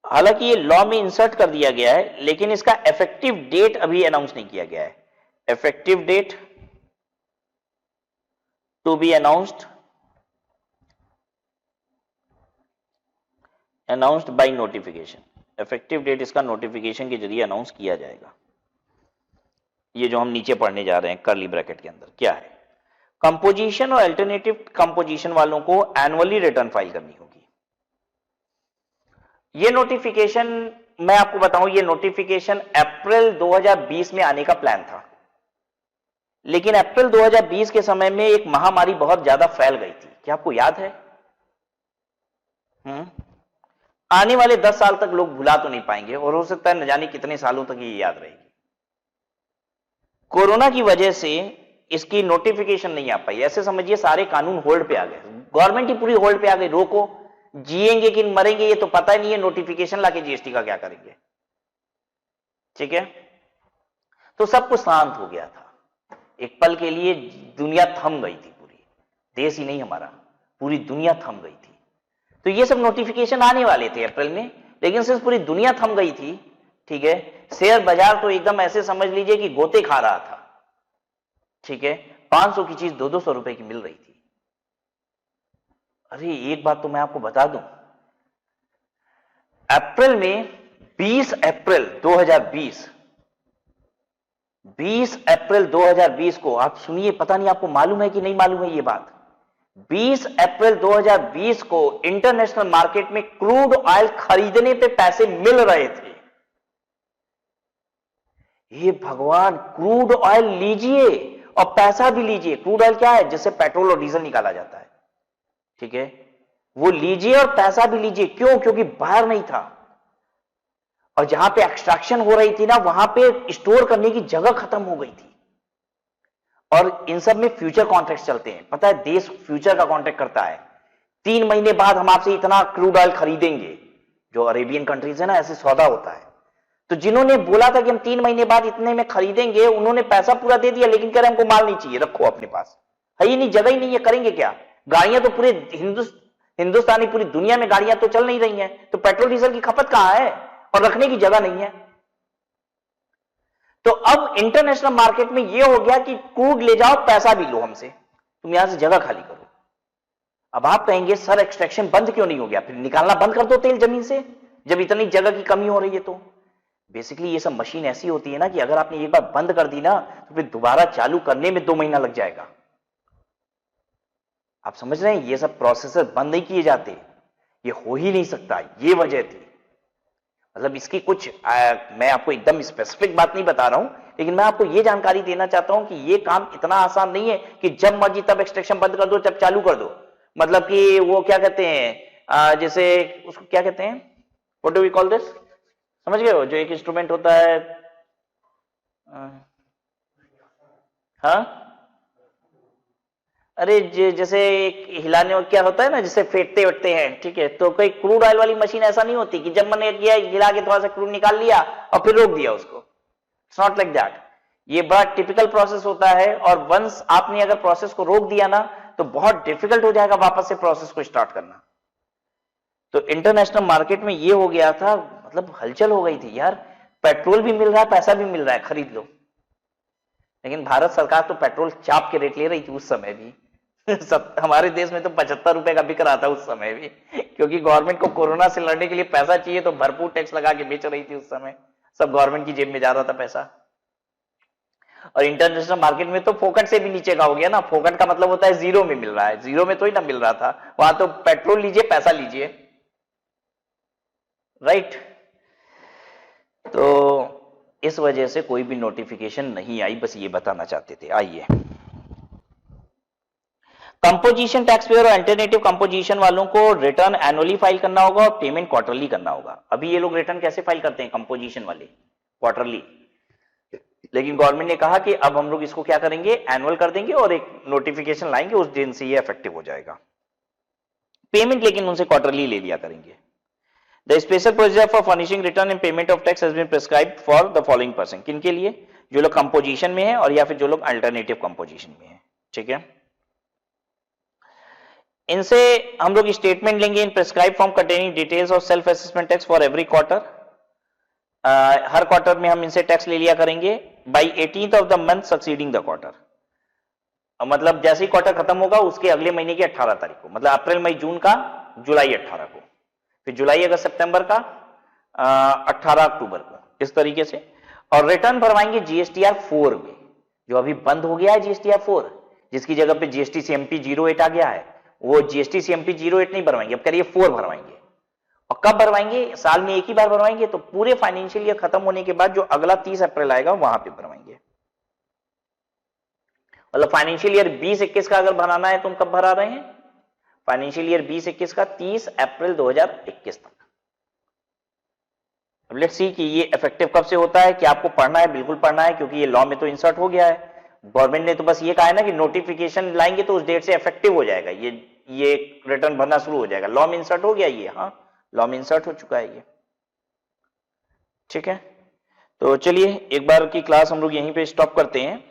हालांकि ये लॉ में इंसर्ट कर दिया गया है लेकिन इसका इफेक्टिव डेट अभी अनाउंस नहीं किया गया है। Effective date to be announced by notification. Effective date इसका नोटिफिकेशन के जरिए अनाउंस किया जाएगा। ये जो हम नीचे पढ़ने जा रहे हैं कर्ली ब्रैकेट के अंदर क्या है, कंपोजिशन और अल्टरनेटिव कंपोजिशन वालों को एनुअली रिटर्न फाइल करनी होगी। ये नोटिफिकेशन मैं आपको बताऊं, ये नोटिफिकेशन अप्रैल 2020 में आने का प्लान था, लेकिन अप्रैल 2020 के समय में एक महामारी बहुत ज्यादा फैल गई थी, क्या आपको याद है? आने वाले 10 साल तक लोग भुला तो नहीं पाएंगे और हो सकता है न जाने कितने सालों तक ये याद रहेगी। कोरोना की वजह से इसकी नोटिफिकेशन नहीं आ पाई, ऐसे समझिए सारे कानून होल्ड पे आ गए, गवर्नमेंट ही पूरी होल्ड पे आ गई, रोको, जिएंगे कि मरेंगे ये तो पता ही नहीं है, नोटिफिकेशन लाके जीएसटी का क्या करेंगे, ठीक है। तो सब कुछ शांत हो गया था, एक पल के लिए दुनिया थम गई थी, पूरी देश ही नहीं हमारा, पूरी दुनिया थम गई थी। तो ये सब नोटिफिकेशन आने वाले थे अप्रैल में, लेकिन सिर्फ पूरी दुनिया थम गई थी, ठीक है। शेयर बाजार तो एकदम ऐसे समझ लीजिए कि गोते खा रहा था, ठीक है, 500 की चीज 200-200 रुपए की मिल रही थी। अरे एक बात तो मैं आपको बता दूं, अप्रैल में 20 अप्रैल 2020 को आप सुनिए, पता नहीं आपको मालूम है कि नहीं मालूम है ये बात, 20 अप्रैल 2020 को इंटरनेशनल मार्केट में क्रूड ऑयल खरीदने पे पैसे मिल रहे थे। ये भगवान, क्रूड ऑयल लीजिए और पैसा भी लीजिए। क्रूड ऑयल क्या है? जिससे पेट्रोल और डीजल निकाला जाता है, ठीक है, वो लीजिए और पैसा भी लीजिए। क्यों? क्योंकि बाहर नहीं था, और जहां पे एक्सट्रैक्शन हो रही थी ना, वहां पे स्टोर करने की जगह खत्म हो गई थी। और इन सब में फ्यूचर कॉन्ट्रैक्ट चलते हैं, पता है, देश फ्यूचर का कॉन्ट्रैक्ट करता है, 3 महीने बाद हम आपसे इतना क्रूड ऑयल खरीदेंगे, जो अरेबियन कंट्रीज है ना, ऐसे सौदा होता है। तो जिन्होंने बोला था कि हम 3 महीने बाद इतने में खरीदेंगे, उन्होंने पैसा पूरा दे दिया, लेकिन कह रहे हमको माल नहीं चाहिए, रखो अपने पास, है ही नहीं, जगह ही नहीं है, करेंगे क्या? गाड़ियां तो पूरे हिंदुस्तानी पूरी दुनिया में गाड़ियां तो चल नहीं रही हैं, तो पेट्रोल डीजल की खपत कहां है? और रखने की जगह नहीं है। तो अब इंटरनेशनल मार्केट में यह हो गया कि क्रूड ले जाओ, पैसा भी लो हमसे, तुम यहां से जगह खाली करो। अब आप कहेंगे सर एक्सट्रैक्शन बंद क्यों नहीं हो गया? फिर निकालना बंद कर दो तेल जमीन से, जब इतनी जगह की कमी हो रही है। तो बेसिकली ये सब मशीन ऐसी होती है ना कि अगर आपने एक बार बंद कर दी ना, तो फिर दोबारा चालू करने में 2 महीना लग जाएगा। आप समझ रहे हैं? ये सब प्रोसेसर बंद नहीं किए जाते, ये हो ही नहीं सकता, ये वजह थी। मतलब इसकी कुछ मैं आपको एकदम स्पेसिफिक बात नहीं बता रहा हूं, लेकिन मैं आपको ये जानकारी देना चाहता हूं कि ये काम इतना आसान नहीं है कि जब मर्जी तब एक्सट्रैक्शन बंद कर दो, जब चालू कर दो। मतलब कि वो क्या कहते हैं, जैसे उसको क्या कहते हैं, what do we call this, समझ गए हो, जो एक इंस्ट्रूमेंट होता है, हाँ, अरे जैसे हिलाने और क्या होता है ना, जिसे फेंटते वेटते हैं, ठीक है। तो कोई क्रूड ऑयल वाली मशीन ऐसा नहीं होती कि जब मैंने किया हिला के थोड़ा सा क्रूड निकाल लिया और फिर रोक दिया उसको। It's not like that. ये बड़ा टिपिकल प्रोसेस होता है, और वंस आपने अगर प्रोसेस को रोक दिया ना, तो बहुत डिफिकल्ट हो जाएगा वापस से प्रोसेस को स्टार्ट करना। तो इंटरनेशनल मार्केट में ये हो गया था, मतलब हलचल हो गई थी यार, पेट्रोल भी मिल रहा है, पैसा भी मिल रहा है, खरीद लो। लेकिन भारत सरकार तो पेट्रोल चाप के रेट ले रही थी उस समय भी। हमारे देश में तो 75 रुपए का बिक रहा था उस समय भी, क्योंकि गवर्नमेंट को कोरोना से लड़ने के लिए पैसा चाहिए, तो भरपूर टैक्स लगा के बेच रही थी उस समय, सब गवर्नमेंट की जेब में जा रहा था पैसा। और इंटरनेशनल मार्केट में तो फोकट से भी नीचे का हो गया ना, फोकट का मतलब होता है जीरो में मिल रहा है, जीरो में तो ही ना मिल रहा था, वहां तो पेट्रोल लीजिए पैसा लीजिए, राइट। तो इस वजह से कोई भी नोटिफिकेशन नहीं आई, बस ये बताना चाहते थे। आइए, कंपोजिशन टैक्स पेयर और अल्टरनेटिव कंपोजिशन वालों को रिटर्न एनुअली फाइल करना होगा और पेमेंट क्वार्टरली करना होगा। अभी ये लोग रिटर्न कैसे फाइल करते हैं कंपोजिशन वाले? क्वार्टरली। लेकिन गवर्नमेंट ने कहा कि अब हम लोग इसको क्या करेंगे, एनुअल कर देंगे और एक नोटिफिकेशन लाएंगे, उस दिन से ये इफेक्टिव हो जाएगा। पेमेंट लेकिन उनसे क्वार्टरली ले लिया करेंगे। The special procedure for furnishing return and payment of tax has been prescribed for the following person. किनके लिए? जो लोग कंपोजिशन में है और या फिर जो लोग अल्टरनेटिव कंपोजिशन में है, ठीक है। इनसे हम लोग स्टेटमेंट लेंगे in prescribe form containing details of self assessment tax for every quarter. Her quarter में हम इनसे टैक्स ले लिया करेंगे by 18th of the month succeeding the quarter. मतलब जैसे ही क्वार्टर खत्म होगा उसके अगले महीने की 18 तारीख को, मतलब अप्रैल मई जून का जुलाई 18 को, फिर जुलाई अगस्त सितंबर का 18 अक्टूबर को, इस तरीके से। और रिटर्न भरवाएंगे जीएसटीआर 4 में, जो अभी बंद हो गया है जीएसटीआर 4, जिसकी जगह पे जीएसटी सीएमपी 08 आ गया है, वो जीएसटी सीएमपी 08 नहीं भरवाएंगे, अब करिए 4 भरवाएंगे। और कब भरवाएंगे? साल में एक ही बार भरवाएंगे, तो पूरे फाइनेंशियल ईयर खत्म होने के बाद जो अगला 30 अप्रैल आएगा वहां पे भरवाएंगे। मतलब फाइनेंशियल ईयर 20-21 का अगर भराना है तो हम कब भरा रहे हैं? फाइनेंशियल ईयर 20-21 का 30 अप्रैल 2021 तक। अब लेट्स सी कि ये इफेक्टिव कब से होता है। कि आपको पढ़ना है? बिल्कुल पढ़ना है, क्योंकि ये लॉ में तो इंसर्ट हो गया है। गवर्नमेंट ने तो बस ये कहा है ना कि नोटिफिकेशन लाएंगे तो उस डेट से इफेक्टिव हो जाएगा, ये रिटर्न भरना शुरू हो जाएगा। लॉ में इंसर्ट हो गया ये, हाँ लॉ में इंसर्ट हो चुका है ये, ठीक है। तो चलिए एक बार की क्लास हम लोग यहीं पे स्टॉप करते हैं,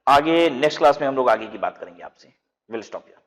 आगे नेक्स्ट क्लास में हम लोग आगे की बात करेंगे आपसे। Will stop here.